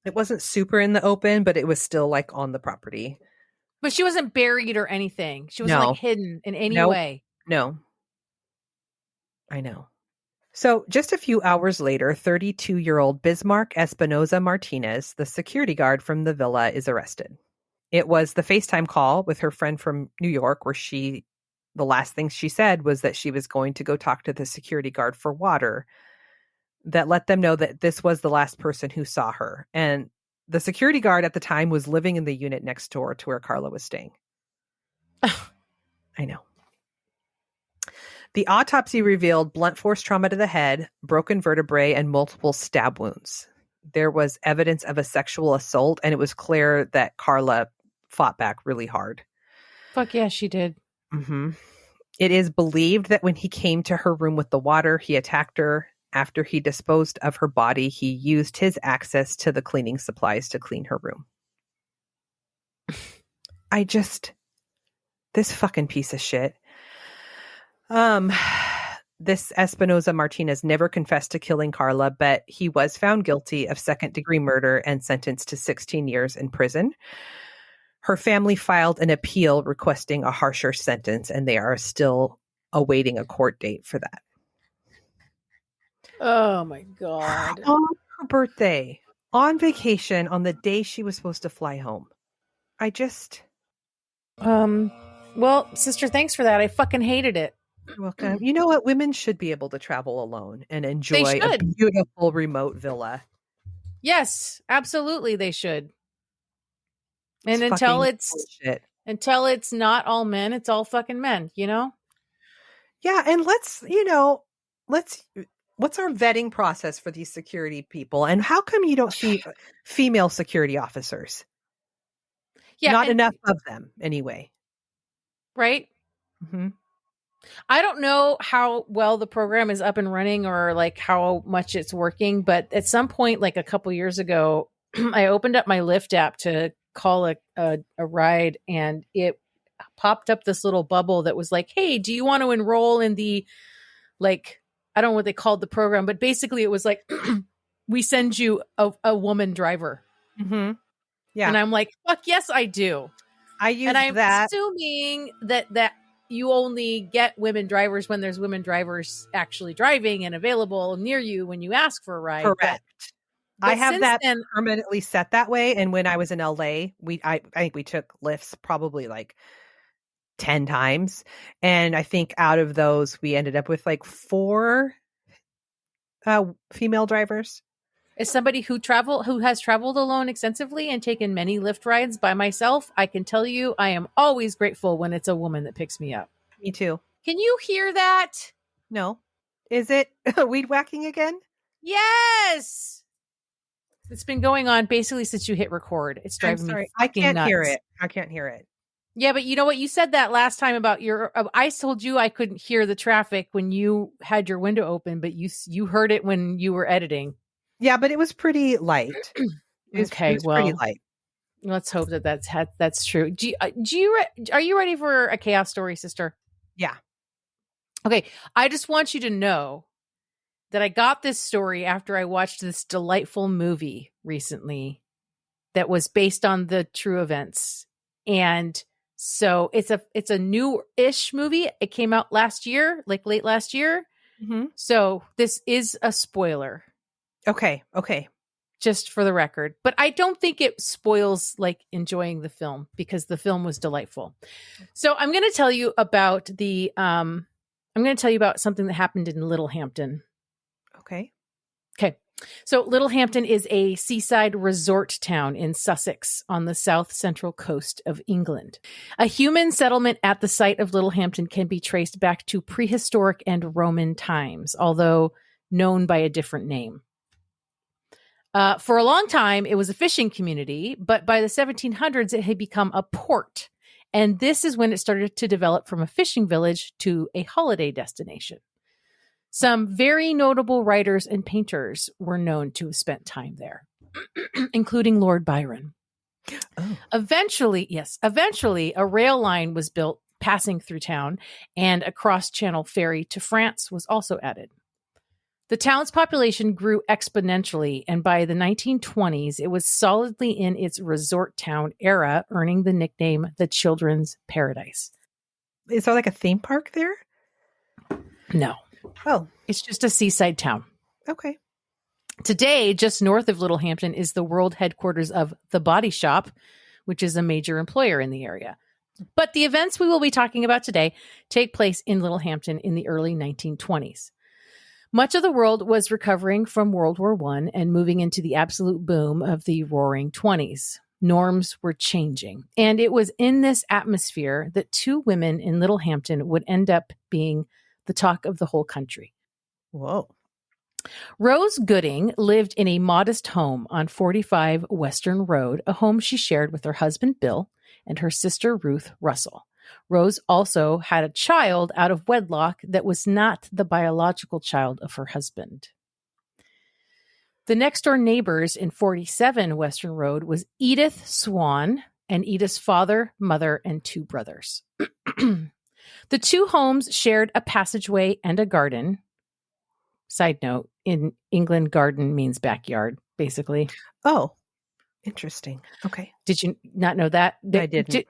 Speaker 3: It wasn't super in the open, but it was still like on the property.
Speaker 2: But she wasn't buried or anything. She wasn't like hidden in any way.
Speaker 3: No. I know. So just a few hours later, 32-year-old Bismarck Espinoza Martinez, the security guard from the villa, is arrested. It was the FaceTime call with her friend from New York where the last thing she said was that she was going to go talk to the security guard for water that let them know that this was the last person who saw her. And the security guard at the time was living in the unit next door to where Carla was staying. I know. The autopsy revealed blunt force trauma to the head, broken vertebrae, and multiple stab wounds. There was evidence of a sexual assault, and it was clear that Carla fought back really hard.
Speaker 2: Fuck yeah, she did.
Speaker 3: Mm-hmm. It is believed that when he came to her room with the water, he attacked her. After he disposed of her body, he used his access to the cleaning supplies to clean her room. This fucking piece of shit. This Espinoza Martinez never confessed to killing Carla, but he was found guilty of second-degree murder and sentenced to 16 years in prison. Her family filed an appeal requesting a harsher sentence, and they are still awaiting a court date for that.
Speaker 2: Oh my God.
Speaker 3: On her birthday, on vacation, on the day she was supposed to fly home.
Speaker 2: Well, sister, thanks for that. I fucking hated it.
Speaker 3: You're welcome. You know what? Women should be able to travel alone and enjoy a beautiful remote villa.
Speaker 2: Yes, absolutely they should. And until it's not all men, it's all fucking men, you know?
Speaker 3: Yeah, and let's what's our vetting process for these security people? And how come you don't see female security officers?
Speaker 2: Yeah.
Speaker 3: Not enough of them anyway.
Speaker 2: Right?
Speaker 3: Mm-hmm.
Speaker 2: I don't know how well the program is up and running or like how much it's working, but at some point, like a couple years ago, I opened up my Lyft app to call a ride, and it popped up this little bubble that was like, hey, do you want to enroll in the, like, I don't know what they called the program, but basically it was like, we send you a woman driver.
Speaker 3: Mm-hmm. Yeah.
Speaker 2: And I'm like, fuck yes, I do.
Speaker 3: I use
Speaker 2: and I'm
Speaker 3: that.
Speaker 2: assuming that you only get women drivers when there's women drivers actually driving and available near you when you ask for a ride.
Speaker 3: Correct.
Speaker 2: But
Speaker 3: I have that permanently set that way. And when I was in LA, I think we took Lyfts probably like 10 times. And I think out of those, we ended up with like 4 female drivers.
Speaker 2: As somebody who has traveled alone extensively and taken many Lyft rides by myself, I can tell you I am always grateful when it's a woman that picks me up.
Speaker 3: Me too.
Speaker 2: Can you hear that?
Speaker 3: No. Is it weed whacking again?
Speaker 2: Yes. It's been going on basically since you hit record. It's driving me
Speaker 3: I can't
Speaker 2: nuts.
Speaker 3: hear it. I can't hear it.
Speaker 2: Yeah, but you know what? You said that last time about I told you I couldn't hear the traffic when you had your window open, but you heard it when you were editing.
Speaker 3: Yeah, but it was pretty light. It was pretty light.
Speaker 2: Let's hope that's true. Are you ready for a chaos story, sister?
Speaker 3: Yeah.
Speaker 2: Okay. I just want you to know that I got this story after I watched this delightful movie recently that was based on the true events. And so it's a new-ish movie. It came out last year, like late last year.
Speaker 3: Mm-hmm.
Speaker 2: So this is a spoiler.
Speaker 3: Okay.
Speaker 2: Just for the record. But I don't think it spoils like enjoying the film because the film was delightful. So I'm going to tell you about something that happened in Littlehampton.
Speaker 3: Okay.
Speaker 2: So Littlehampton is a seaside resort town in Sussex on the south central coast of England. A human settlement at the site of Littlehampton can be traced back to prehistoric and Roman times, although known by a different name. For a long time, it was a fishing community, but by the 1700s, it had become a port. And this is when it started to develop from a fishing village to a holiday destination. Some very notable writers and painters were known to have spent time there, including Lord Byron. Oh. Eventually, a rail line was built passing through town, and a cross-channel ferry to France was also added. The town's population grew exponentially, and by the 1920s, it was solidly in its resort town era, earning the nickname the Children's Paradise.
Speaker 3: Is there like a theme park there?
Speaker 2: No.
Speaker 3: Oh.
Speaker 2: It's just a seaside town.
Speaker 3: Okay.
Speaker 2: Today, just north of Littlehampton is the world headquarters of The Body Shop, which is a major employer in the area. But the events we will be talking about today take place in Littlehampton in the early 1920s. Much of the world was recovering from World War I and moving into the absolute boom of the Roaring '20s. Norms were changing. And it was in this atmosphere that 2 women in Littlehampton would end up being the talk of the whole country.
Speaker 3: Whoa.
Speaker 2: Rose Gooding lived in a modest home on 45 Western Road, a home she shared with her husband, Bill, and her sister, Ruth Russell. Rose also had a child out of wedlock that was not the biological child of her husband. The next-door neighbors in 47 Western Road was Edith Swan and Edith's father, mother, and 2 brothers. The 2 homes shared a passageway and a garden. Side note, in England, garden means backyard, basically.
Speaker 3: Oh, interesting. Okay.
Speaker 2: Did you not know that?
Speaker 3: I didn't.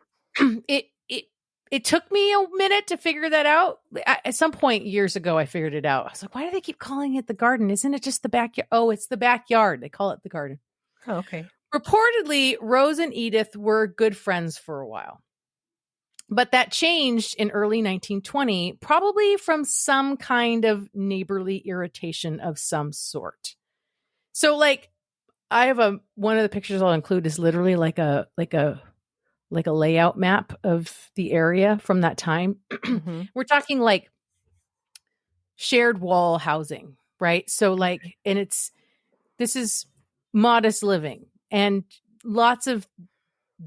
Speaker 2: It took me a minute to figure that out. At some point years ago, I figured it out. I was like, why do they keep calling it the garden? Isn't it just the backyard? Oh, it's the backyard. They call it the garden.
Speaker 3: Oh, okay.
Speaker 2: Reportedly, Rose and Edith were good friends for a while. But that changed in early 1920, probably from some kind of neighborly irritation of some sort. So, like, I have one of the pictures I'll include is literally like a layout map of the area from that time. Mm-hmm. We're talking like shared wall housing, right? So like, and this is modest living, and lots of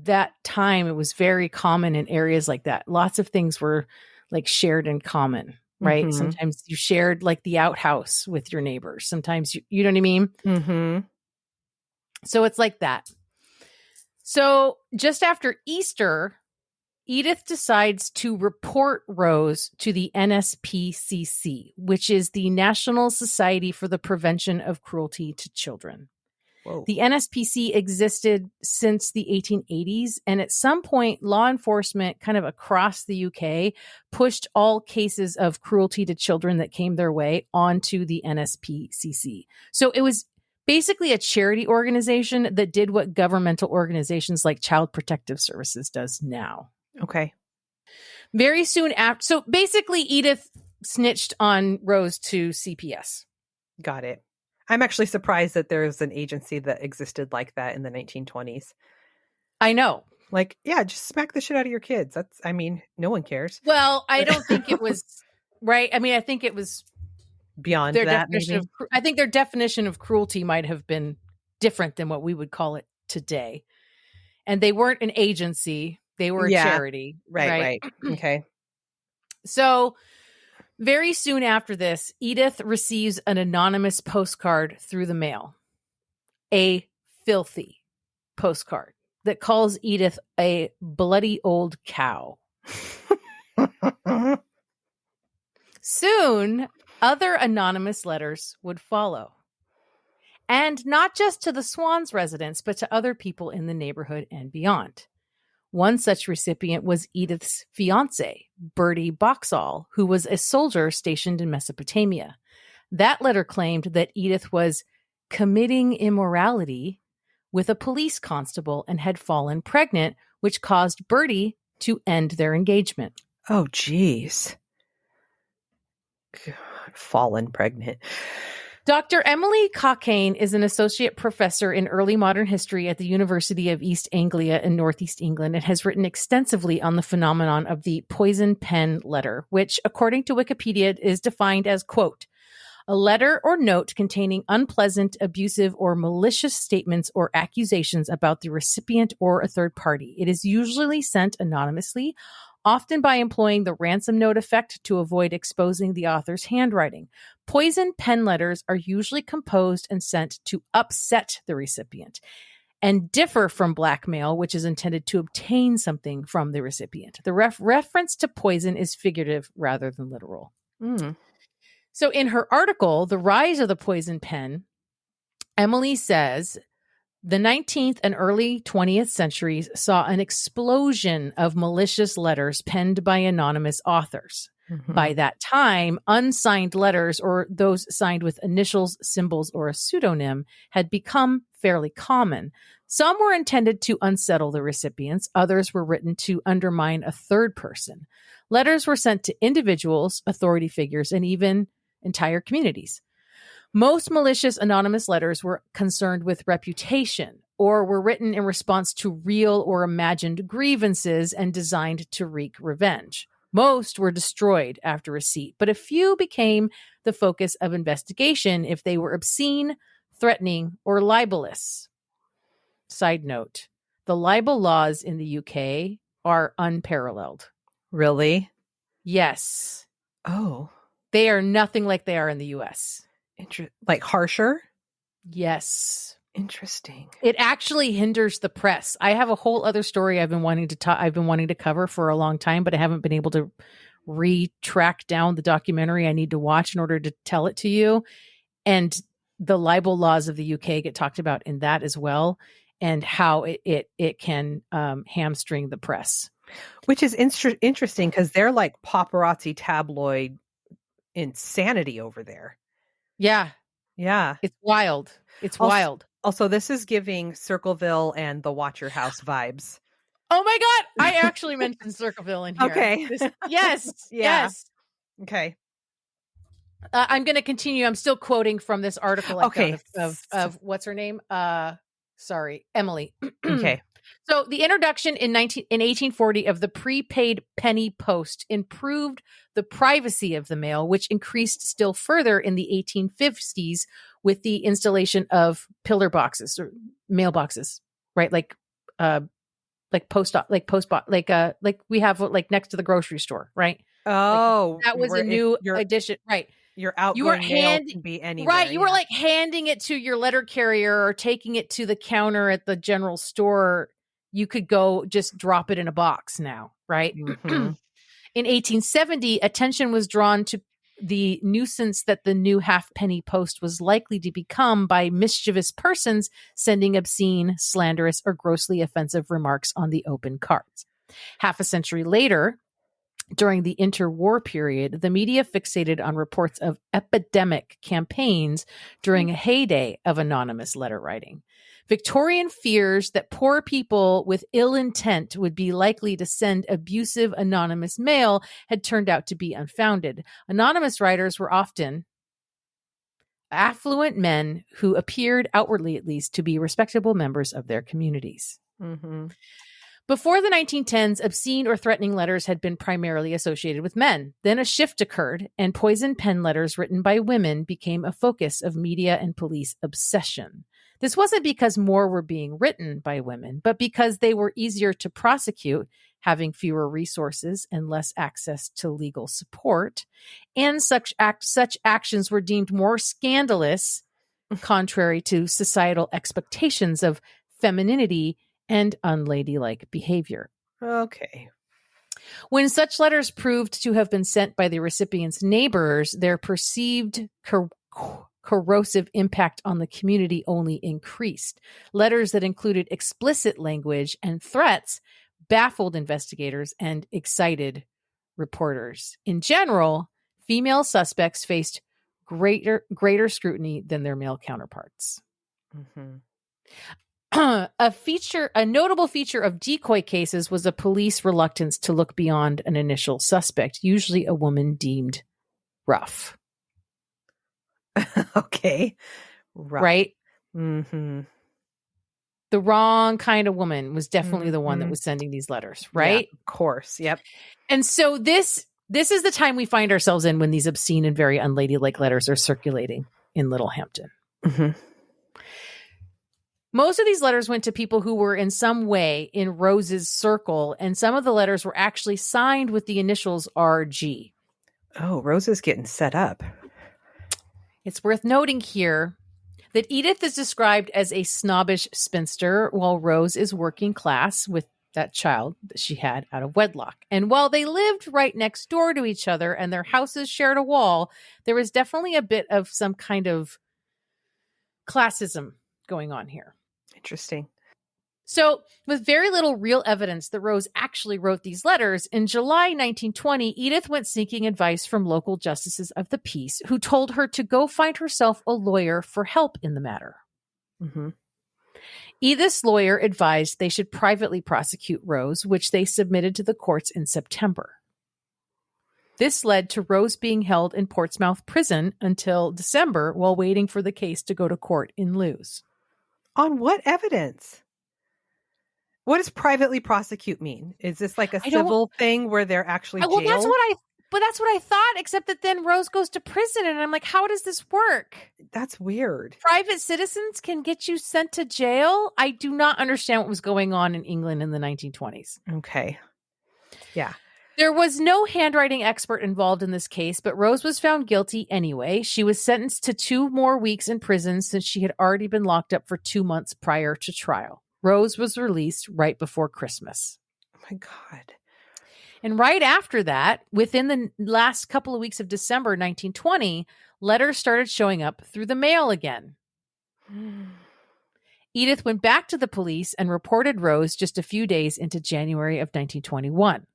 Speaker 2: that time, it was very common in areas like that. Lots of things were like shared in common, right?
Speaker 3: Mm-hmm.
Speaker 2: Sometimes you shared like the outhouse with your neighbors. Sometimes you know what I mean?
Speaker 3: Mm-hmm.
Speaker 2: So it's like that. So just after Easter, Edith decides to report Rose to the NSPCC, which is the National Society for the Prevention of Cruelty to Children.
Speaker 3: Whoa.
Speaker 2: The NSPC existed since the 1880s, and at some point, law enforcement kind of across the UK pushed all cases of cruelty to children that came their way onto the NSPCC. So it was basically a charity organization that did what governmental organizations like Child Protective Services does now.
Speaker 3: Okay.
Speaker 2: Very soon after, so basically Edith snitched on Rose to CPS.
Speaker 3: Got it. I'm actually surprised that there's an agency that existed like that in the 1920s.
Speaker 2: I know.
Speaker 3: Like, yeah, just smack the shit out of your kids. No one cares.
Speaker 2: Well, I don't think it was right. I mean, I think it was
Speaker 3: beyond
Speaker 2: their
Speaker 3: that.
Speaker 2: Definition I think their definition of cruelty might have been different than what we would call it today. And they weren't an agency. They were a charity.
Speaker 3: Right. Okay.
Speaker 2: So very soon after this, Edith receives an anonymous postcard through the mail. A filthy postcard that calls Edith a bloody old cow. Soon, other anonymous letters would follow. And not just to the Swans residents, but to other people in the neighborhood and beyond. One such recipient was Edith's fiancé, Bertie Boxall, who was a soldier stationed in Mesopotamia. That letter claimed that Edith was committing immorality with a police constable and had fallen pregnant, which caused Bertie to end their engagement.
Speaker 3: Oh, geez. God, fallen pregnant.
Speaker 2: Dr. Emily Cockayne is an associate professor in early modern history at the University of East Anglia in Northeast England and has written extensively on the phenomenon of the poison pen letter, which, according to Wikipedia, is defined as, quote, a letter or note containing unpleasant, abusive, or malicious statements or accusations about the recipient or a third party. It is usually sent anonymously, often by employing the ransom note effect to avoid exposing the author's handwriting. Poison pen letters are usually composed and sent to upset the recipient and differ from blackmail, which is intended to obtain something from the recipient. The reference to poison is figurative rather than literal. So in her article, The Rise of the Poison Pen, Emily says, the 19th and early 20th centuries saw an explosion of malicious letters penned by anonymous authors. Mm-hmm. By that time, unsigned letters, or those signed with initials, symbols, or a pseudonym, had become fairly common. Some were intended to unsettle the recipients. Others were written to undermine a third person. Letters were sent to individuals, authority figures, and even entire communities. Most malicious anonymous letters were concerned with reputation or were written in response to real or imagined grievances and designed to wreak revenge. Most were destroyed after receipt, but a few became the focus of investigation if they were obscene, threatening, or libelous. Side note, the libel laws in the UK are unparalleled.
Speaker 3: Really?
Speaker 2: Yes.
Speaker 3: Oh.
Speaker 2: They are nothing like they are in the US.
Speaker 3: Like harsher?
Speaker 2: Yes.
Speaker 3: Interesting.
Speaker 2: It actually hinders the press. I have a whole other story I've been wanting to cover for a long time, but I haven't been able to retrack down the documentary I need to watch in order to tell it to you. And the libel laws of the UK get talked about in that as well, and how it can hamstring the press.
Speaker 3: Which is interesting because they're like paparazzi tabloid insanity over there.
Speaker 2: Yeah.
Speaker 3: Yeah.
Speaker 2: It's wild. It's wild.
Speaker 3: Also, this is giving Circleville and the Watch Your House vibes.
Speaker 2: Oh my God. I actually mentioned Circleville in here.
Speaker 3: Okay.
Speaker 2: Yes.
Speaker 3: Yeah.
Speaker 2: Yes.
Speaker 3: Okay.
Speaker 2: I'm going to continue. I'm still quoting from this article.
Speaker 3: Okay.
Speaker 2: Of what's her name? Sorry, Emily.
Speaker 3: Okay.
Speaker 2: So the introduction in 1840 of the prepaid penny post improved the privacy of the mail, which increased still further in the 1850s with the installation of pillar boxes or mailboxes, right? Like we have like next to the grocery store, right?
Speaker 3: Oh,
Speaker 2: that was a new addition, right?
Speaker 3: Your outgoing mail can be anywhere.
Speaker 2: Right. You were like handing it to your letter carrier or taking it to the counter at the general store. You could go just drop it in a box now, right?
Speaker 3: Mm-hmm.
Speaker 2: In 1870, attention was drawn to the nuisance that the new halfpenny post was likely to become by mischievous persons sending obscene, slanderous, or grossly offensive remarks on the open cards. Half a century later, during the interwar period, the media fixated on reports of epidemic campaigns during a heyday of anonymous letter writing. Victorian fears that poor people with ill intent would be likely to send abusive anonymous mail had turned out to be unfounded. Anonymous writers were often affluent men who appeared, outwardly at least, to be respectable members of their communities.
Speaker 3: Mm-hmm.
Speaker 2: Before the 1910s, obscene or threatening letters had been primarily associated with men. Then a shift occurred, and poison pen letters written by women became a focus of media and police obsession. This wasn't because more were being written by women, but because they were easier to prosecute, having fewer resources and less access to legal support. And such actions were deemed more scandalous, contrary to societal expectations of femininity and unladylike behavior.
Speaker 3: Okay.
Speaker 2: When such letters proved to have been sent by the recipient's neighbors, their perceived corrosive impact on the community only increased. Letters that included explicit language and threats baffled investigators and excited reporters. In general, female suspects faced greater scrutiny than their male counterparts.
Speaker 3: Mm-hmm.
Speaker 2: A notable feature of decoy cases was a police reluctance to look beyond an initial suspect, usually a woman deemed rough.
Speaker 3: Okay. Rough.
Speaker 2: Right?
Speaker 3: Mm-hmm.
Speaker 2: The wrong kind of woman was definitely the one that was sending these letters, right?
Speaker 3: Yeah, of course. Yep.
Speaker 2: And so this is the time we find ourselves in when these obscene and very unladylike letters are circulating in Littlehampton.
Speaker 3: Mm-hmm.
Speaker 2: Most of these letters went to people who were in some way in Rose's circle, and some of the letters were actually signed with the initials RG.
Speaker 3: Oh, Rose is getting set up.
Speaker 2: It's worth noting here that Edith is described as a snobbish spinster, while Rose is working class with that child that she had out of wedlock. And while they lived right next door to each other and their houses shared a wall, there was definitely a bit of some kind of classism going on here.
Speaker 3: Interesting.
Speaker 2: So, with very little real evidence that Rose actually wrote these letters, in July 1920, Edith went seeking advice from local justices of the peace, who told her to go find herself a lawyer for help in the matter.
Speaker 3: Mm-hmm.
Speaker 2: Edith's lawyer advised they should privately prosecute Rose, which they submitted to the courts in September. This led to Rose being held in Portsmouth prison until December while waiting for the case to go to court in Lewes.
Speaker 3: On what evidence? What does privately prosecute mean? Is this like a civil thing where they're actually jailed?
Speaker 2: That's what I thought, except that then Rose goes to prison, and I'm like, how does this work?
Speaker 3: That's weird.
Speaker 2: Private citizens can get you sent to jail? I do not understand what was going on in England in the 1920s.
Speaker 3: Okay. Yeah.
Speaker 2: There was no handwriting expert involved in this case, but Rose was found guilty anyway. She was sentenced to 2 more weeks in prison since she had already been locked up for 2 months prior to trial. Rose was released right before Christmas.
Speaker 3: Oh my God.
Speaker 2: And right after that, within the last couple of weeks of December 1920, letters started showing up through the mail again. Edith went back to the police and reported Rose just a few days into January of 1921.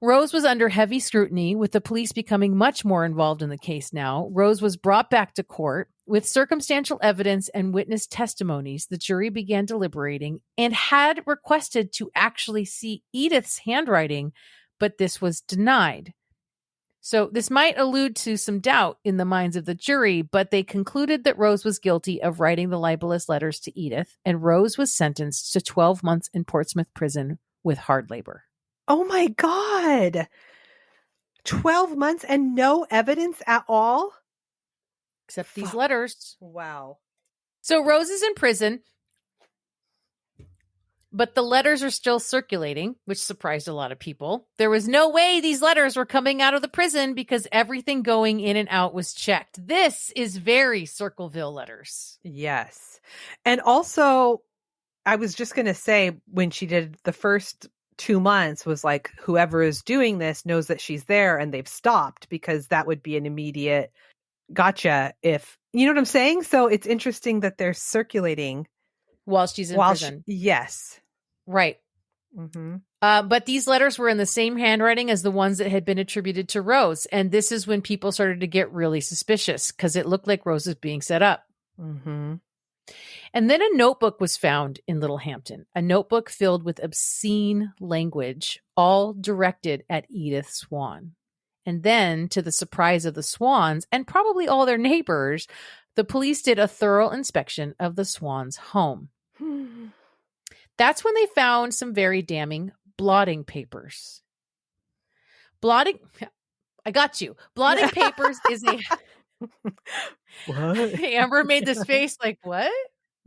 Speaker 2: Rose was under heavy scrutiny, with the police becoming much more involved in the case now. Rose was brought back to court. With circumstantial evidence and witness testimonies, the jury began deliberating and had requested to actually see Edith's handwriting, but this was denied. So this might allude to some doubt in the minds of the jury, but they concluded that Rose was guilty of writing the libelous letters to Edith, and Rose was sentenced to 12 months in Portsmouth prison with hard labor.
Speaker 3: Oh my God. 12 months and no evidence at all?
Speaker 2: Except these letters.
Speaker 3: Wow.
Speaker 2: So Rose is in prison, but the letters are still circulating, which surprised a lot of people. There was no way these letters were coming out of the prison because everything going in and out was checked. This is very Circleville letters.
Speaker 3: Yes. And also, I was just going to say, when she did the first 2 months, was like, whoever is doing this knows that she's there and they've stopped, because that would be an immediate gotcha if, you know what I'm saying? So it's interesting that they're circulating
Speaker 2: while she's in prison.
Speaker 3: Yes.
Speaker 2: Right.
Speaker 3: Mm-hmm.
Speaker 2: But these letters were in the same handwriting as the ones that had been attributed to Rose. And this is when people started to get really suspicious because it looked like Rose was being set up.
Speaker 3: Mm-hmm.
Speaker 2: And then a notebook was found in Littlehampton, a notebook filled with obscene language, all directed at Edith Swan. And then, to the surprise of the Swans and probably all their neighbors, the police did a thorough inspection of the Swans' home. That's when they found some very damning blotting papers. I got you. Blotting papers is a...
Speaker 3: What?
Speaker 2: Amber made this face like, what?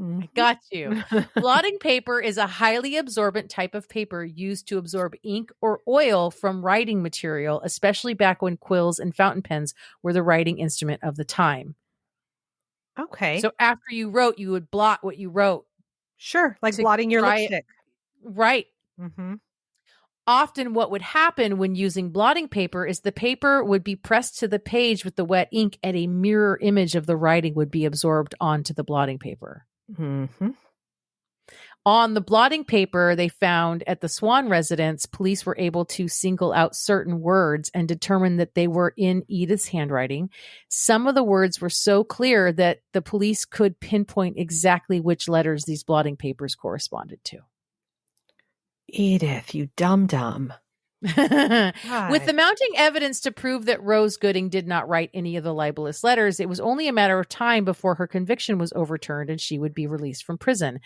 Speaker 2: I got you. Blotting paper is a highly absorbent type of paper used to absorb ink or oil from writing material, especially back when quills and fountain pens were the writing instrument of the time.
Speaker 3: Okay.
Speaker 2: So after you wrote, you would blot what you wrote.
Speaker 3: Sure. Like blotting your lipstick.
Speaker 2: Right.
Speaker 3: Mm-hmm.
Speaker 2: Often what would happen when using blotting paper is the paper would be pressed to the page with the wet ink and a mirror image of the writing would be absorbed onto the blotting paper.
Speaker 3: Mm-hmm.
Speaker 2: On the blotting paper they found at the Swan residence, police were able to single out certain words and determine that they were in Edith's handwriting. Some of the words were so clear that the police could pinpoint exactly which letters these blotting papers corresponded to.
Speaker 3: Edith, you dum-dum.
Speaker 2: With the mounting evidence to prove that Rose Gooding did not write any of the libelous letters, it was only a matter of time before her conviction was overturned and she would be released from prison.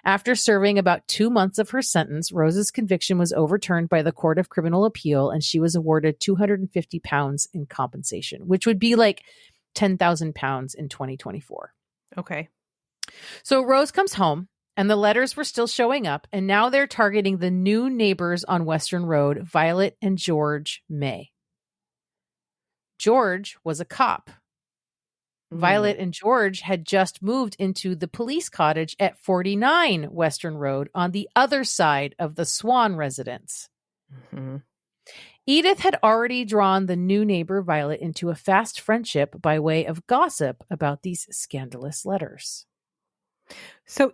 Speaker 2: After serving about 2 months of her sentence, Rose's conviction was overturned by the Court of Criminal Appeal and she was awarded £250 in compensation, which would be like £10,000 in 2024.
Speaker 3: Okay.
Speaker 2: So Rose comes home. And the letters were still showing up, and now they're targeting the new neighbors on Western Road, Violet and George May. George was a cop. Violet and George had just moved into the police cottage at 49 Western Road on the other side of the Swan residence.
Speaker 3: Mm-hmm.
Speaker 2: Edith had already drawn the new neighbor Violet into a fast friendship by way of gossip about these scandalous letters.
Speaker 3: So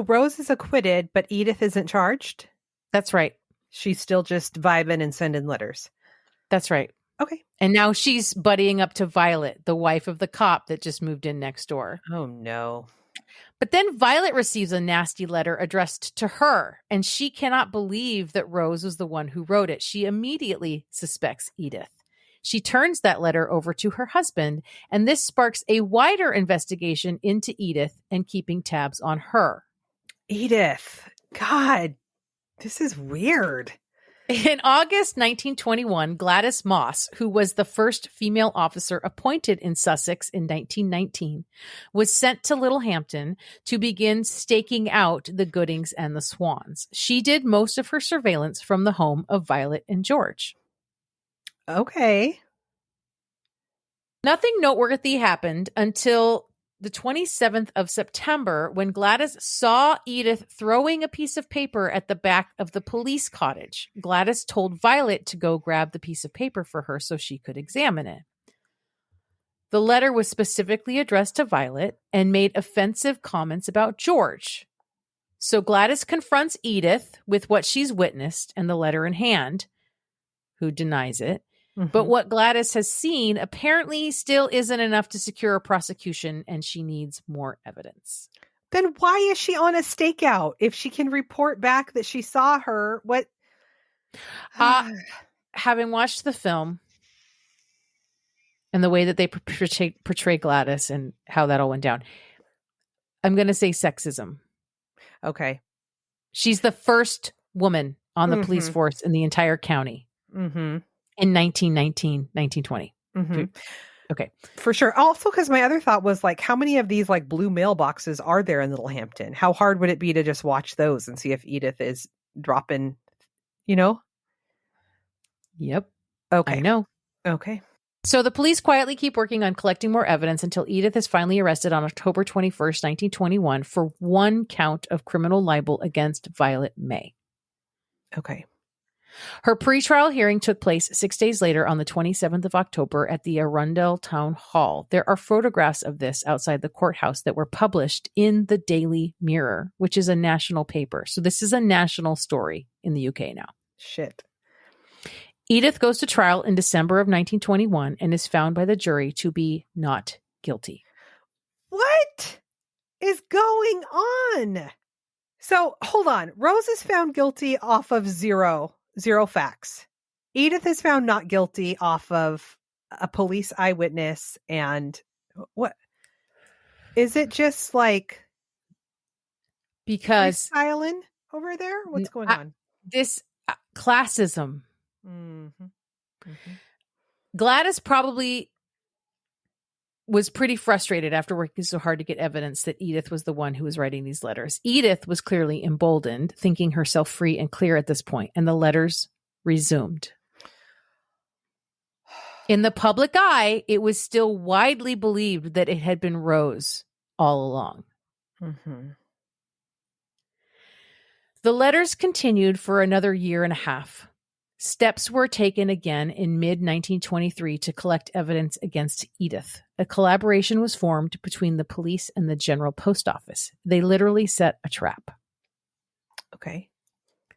Speaker 3: Rose is acquitted, but Edith isn't charged?
Speaker 2: That's right.
Speaker 3: She's still just vibing and sending letters.
Speaker 2: That's right.
Speaker 3: Okay.
Speaker 2: And now she's buddying up to Violet, the wife of the cop that just moved in next door.
Speaker 3: Oh, no.
Speaker 2: But then Violet receives a nasty letter addressed to her, and she cannot believe that Rose was the one who wrote it. She immediately suspects Edith. She turns that letter over to her husband, and this sparks a wider investigation into Edith and keeping tabs on her.
Speaker 3: Edith. God, this is weird.
Speaker 2: In August 1921, Gladys Moss, who was the first female officer appointed in Sussex in 1919, was sent to Littlehampton to begin staking out the Goodings and the Swans. She did most of her surveillance from the home of Violet and George.
Speaker 3: Okay.
Speaker 2: Nothing noteworthy happened until the 27th of September when Gladys saw Edith throwing a piece of paper at the back of the police cottage. Gladys told Violet to go grab the piece of paper for her so she could examine it. The letter was specifically addressed to Violet and made offensive comments about George. So Gladys confronts Edith with what she's witnessed and the letter in hand, who denies it. But what Gladys has seen apparently still isn't enough to secure a prosecution, and she needs more evidence.
Speaker 3: Then why is she on a stakeout? If she can report back that she saw her, what?
Speaker 2: Having watched the film, and the way that they portray Gladys and how that all went down. I'm going to say sexism.
Speaker 3: Okay.
Speaker 2: She's the first woman on the police force in the entire county in 1919, 1920. Okay.
Speaker 3: For sure. Also, because my other thought was like, how many of these like blue mailboxes are there in Littlehampton? How hard would it be to just watch those and see if Edith is dropping,
Speaker 2: Yep.
Speaker 3: Okay.
Speaker 2: I know.
Speaker 3: Okay.
Speaker 2: So the police quietly keep working on collecting more evidence until Edith is finally arrested on October 21st, 1921 for one count of criminal libel against Violet May.
Speaker 3: Okay.
Speaker 2: Her pretrial hearing took place 6 days later on the 27th of October at the Arundel Town Hall. There are photographs of this outside the courthouse that were published in the Daily Mirror, which is a national paper. So this is a national story in the UK now.
Speaker 3: Shit.
Speaker 2: Edith goes to trial in December of 1921 and is found by the jury to be not guilty.
Speaker 3: What is going on? So hold on. Rose is found guilty off of zero facts. Edith is found not guilty off of a police eyewitness. And what is it just like?
Speaker 2: Because
Speaker 3: freestyling over there? What's going on?
Speaker 2: This classism. Gladys probably was pretty frustrated after working so hard to get evidence that Edith was the one who was writing these letters. Edith was clearly emboldened, thinking herself free and clear at this point, and the letters resumed. In the public eye, it was still widely believed that it had been Rose all along. The letters continued for another year and a half. Steps were taken again in mid-1923 to collect evidence against Edith. A collaboration was formed between the police and the General Post Office. They literally set a trap.
Speaker 3: Okay.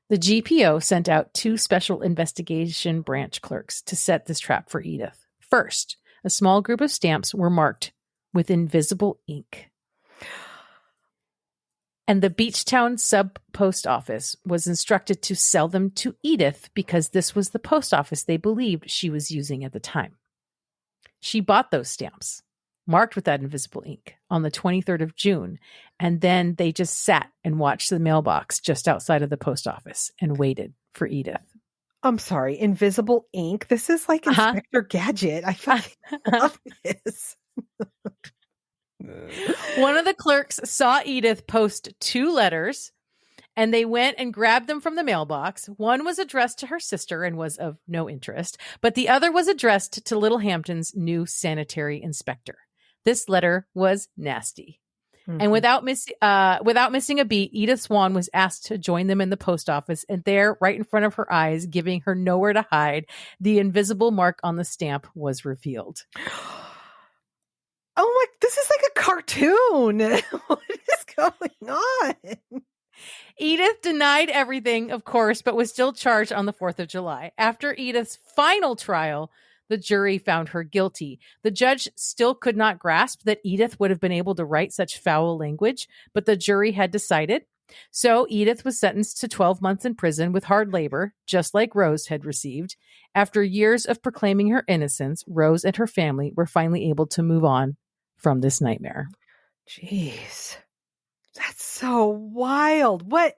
Speaker 2: The GPO sent out 2 special investigation branch clerks to set this trap for Edith. First, a small group of stamps were marked with invisible ink. And the Beachtown sub-post office was instructed to sell them to Edith because this was the post office they believed she was using at the time. She bought those stamps, marked with that invisible ink, on the 23rd of June, and then they just sat and watched the mailbox just outside of the post office and waited for Edith.
Speaker 3: I'm sorry, invisible ink? This is like Inspector Gadget. I fucking love this.
Speaker 2: One of the clerks saw Edith post 2 letters, and they went and grabbed them from the mailbox. One was addressed to her sister and was of no interest, but the other was addressed to Littlehampton's new sanitary inspector. This letter was nasty. And without missing a beat, Edith Swan was asked to join them in the post office, and there, right in front of her eyes, giving her nowhere to hide, the invisible mark on the stamp was revealed.
Speaker 3: Oh my, this is like a cartoon. What is going on?
Speaker 2: Edith denied everything, of course, but was still charged on the 4th of July. After Edith's final trial, the jury found her guilty. The judge still could not grasp that Edith would have been able to write such foul language, but the jury had decided. So Edith was sentenced to 12 months in prison with hard labor, just like Rose had received. After years of proclaiming her innocence, Rose and her family were finally able to move on from this nightmare.
Speaker 3: Jeez. That's so wild. What?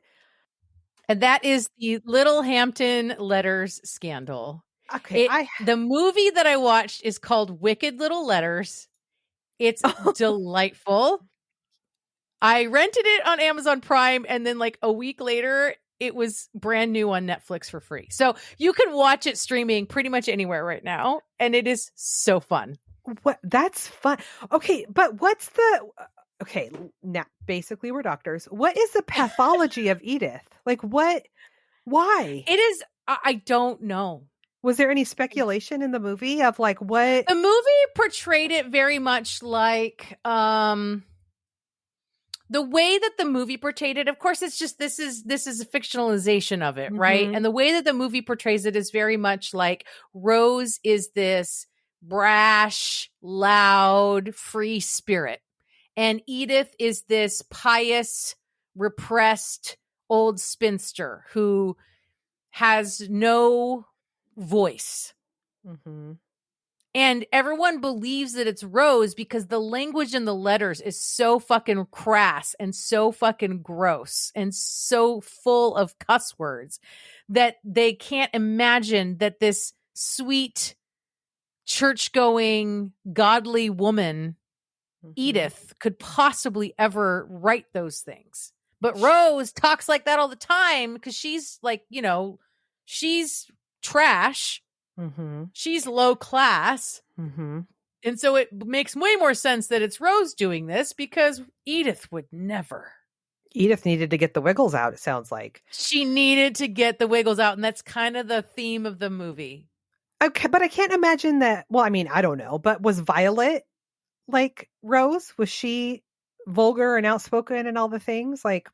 Speaker 2: And that is the Littlehampton letters scandal.
Speaker 3: Okay.
Speaker 2: The movie that I watched is called Wicked Little Letters. It's delightful. I rented it on Amazon Prime, and then like a week later, it was brand new on Netflix for free. So you can watch it streaming pretty much anywhere right now, and it is so fun.
Speaker 3: What? That's fun. Okay, but what's the... Okay, now basically we're doctors. What is the pathology of Edith? Like what? Why?
Speaker 2: It is... I don't know.
Speaker 3: Was there any speculation in the movie of like what?
Speaker 2: The movie portrayed it very much like the way that the movie portrayed it. Of course, it's just this is a fictionalization of it, right? And the way that the movie portrays it is very much like Rose is this brash, loud, free spirit, and Edith is this pious, repressed old spinster who has no voice. And everyone believes that it's Rose because the language in the letters is so fucking crass and so fucking gross and so full of cuss words that they can't imagine that this sweet, church-going, godly woman, Edith, could possibly ever write those things. But Rose talks like that all the time because she's like, she's trash. She's low class. And so it makes way more sense that it's Rose doing this because Edith would never.
Speaker 3: Edith needed to get the wiggles out, it sounds like.
Speaker 2: She needed to get the wiggles out, and that's kind of the theme of the movie.
Speaker 3: Okay, but I can't imagine that. Well, I mean, I don't know, but was Violet like Rose? Was she vulgar and outspoken and all the things? Like,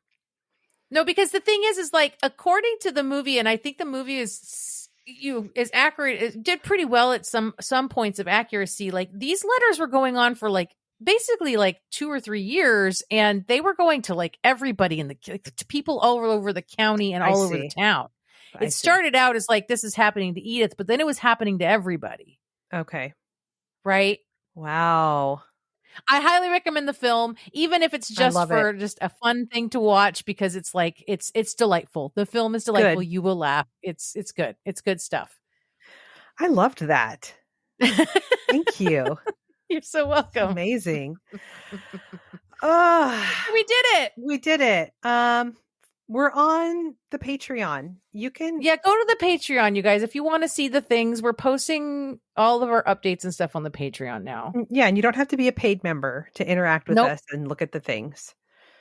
Speaker 2: no, because the thing is like, according to the movie, and I think the movie is accurate. It did pretty well at some points of accuracy. Like, these letters were going on for like basically like 2 or 3 years, and they were going to like everybody in to people all over the county and all over the town. It started out as like, this is happening to Edith, but then it was happening to everybody.
Speaker 3: Okay.
Speaker 2: Right?
Speaker 3: Wow.
Speaker 2: I highly recommend the film, even if it's just just a fun thing to watch, because it's like, it's delightful. The film is delightful. Good. You will laugh. It's good. It's good stuff.
Speaker 3: I loved that. Thank you.
Speaker 2: You're so welcome.
Speaker 3: Amazing.
Speaker 2: We did it.
Speaker 3: We did it. We're on the Patreon. You can
Speaker 2: go to the Patreon, you guys. If you want to see the things, we're posting all of our updates and stuff on the Patreon now.
Speaker 3: Yeah, and you don't have to be a paid member to interact with us and look at the things.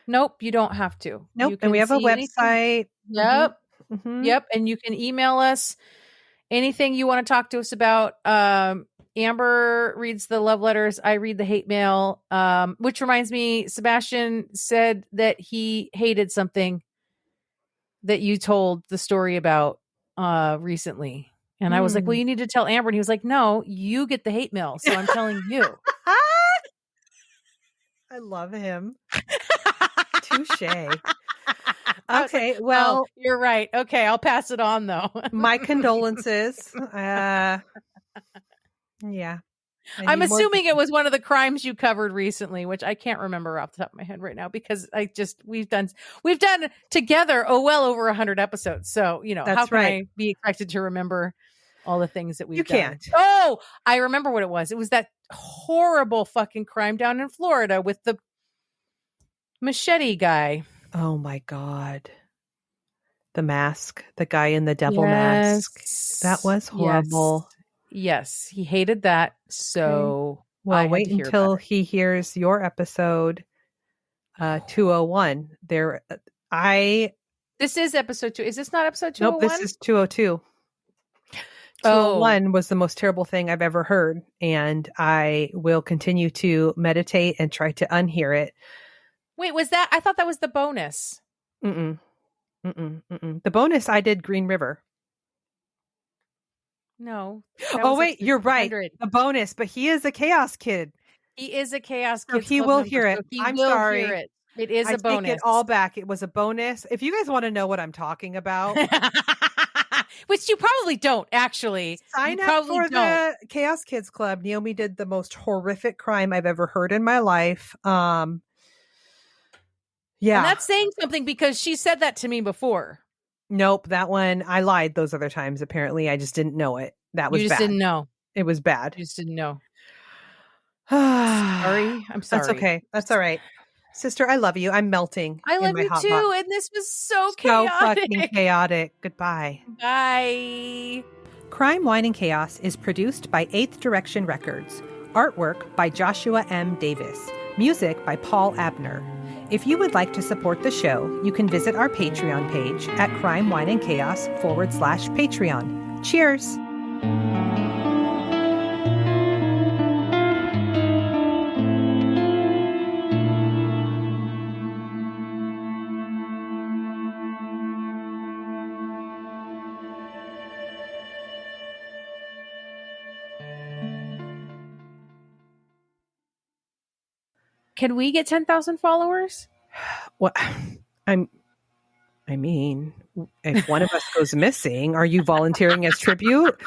Speaker 2: Nope, you don't have to.
Speaker 3: Nope, and we have a website.
Speaker 2: Yep. Yep, and you can email us anything you want to talk to us about. Amber reads the love letters. I read the hate mail. Which reminds me, Sebastian said that he hated something that you told the story about recently. And I was like, well, you need to tell Amber. And he was like, no, you get the hate mail. So I'm telling you.
Speaker 3: I love him. Touche. Okay, well,
Speaker 2: you're right. Okay, I'll pass it on though.
Speaker 3: My condolences. Yeah.
Speaker 2: I'm assuming it was one of the crimes you covered recently, which I can't remember off the top of my head right now, because we've done together well over 100 episodes. So, how can I be expected to remember all the things that we've done? You can't. Oh, I remember what it was. It was that horrible fucking crime down in Florida with the machete guy.
Speaker 3: Oh my God. The mask, the guy in the devil mask. That was horrible.
Speaker 2: Yes, he hated that. So,
Speaker 3: well, wait until he hears your episode 201.
Speaker 2: This is episode 2. Is this not episode 201?
Speaker 3: Nope, this is 202. 201 was the most terrible thing I've ever heard, and I will continue to meditate and try to unhear it.
Speaker 2: Wait, was that? I thought that was the bonus.
Speaker 3: The bonus, I did Green River.
Speaker 2: No.
Speaker 3: Oh, wait, you're right. The bonus, but he is a chaos kid.
Speaker 2: He is a chaos kid.
Speaker 3: So he will hear it. I'm sorry.
Speaker 2: It is a bonus.
Speaker 3: I take it all back. It was a bonus. If you guys want to know what I'm talking about.
Speaker 2: Which you probably don't, actually.
Speaker 3: Sign up for the Chaos Kids Club. Naomi did the most horrific crime I've ever heard in my life. Yeah.
Speaker 2: And that's saying something, because she said that to me before.
Speaker 3: Nope, that one, I lied those other times, apparently. I just didn't know it. That was bad.
Speaker 2: You just didn't know.
Speaker 3: It was bad.
Speaker 2: You just didn't know. Sorry. I'm sorry.
Speaker 3: That's okay. That's all right. Sister, I love you. I'm melting.
Speaker 2: I love you too. Box. And this was so chaotic.
Speaker 3: So fucking chaotic. Goodbye.
Speaker 2: Bye.
Speaker 3: Crime, Wine, and Chaos is produced by 8th Direction Records. Artwork by Joshua M. Davis. Music by Paul Abner. If you would like to support the show, you can visit our Patreon page at crimewineandchaos.com/Patreon. Cheers!
Speaker 2: Can we get 10,000 followers?
Speaker 3: Well, I mean, if one of us goes missing, are you volunteering as tribute?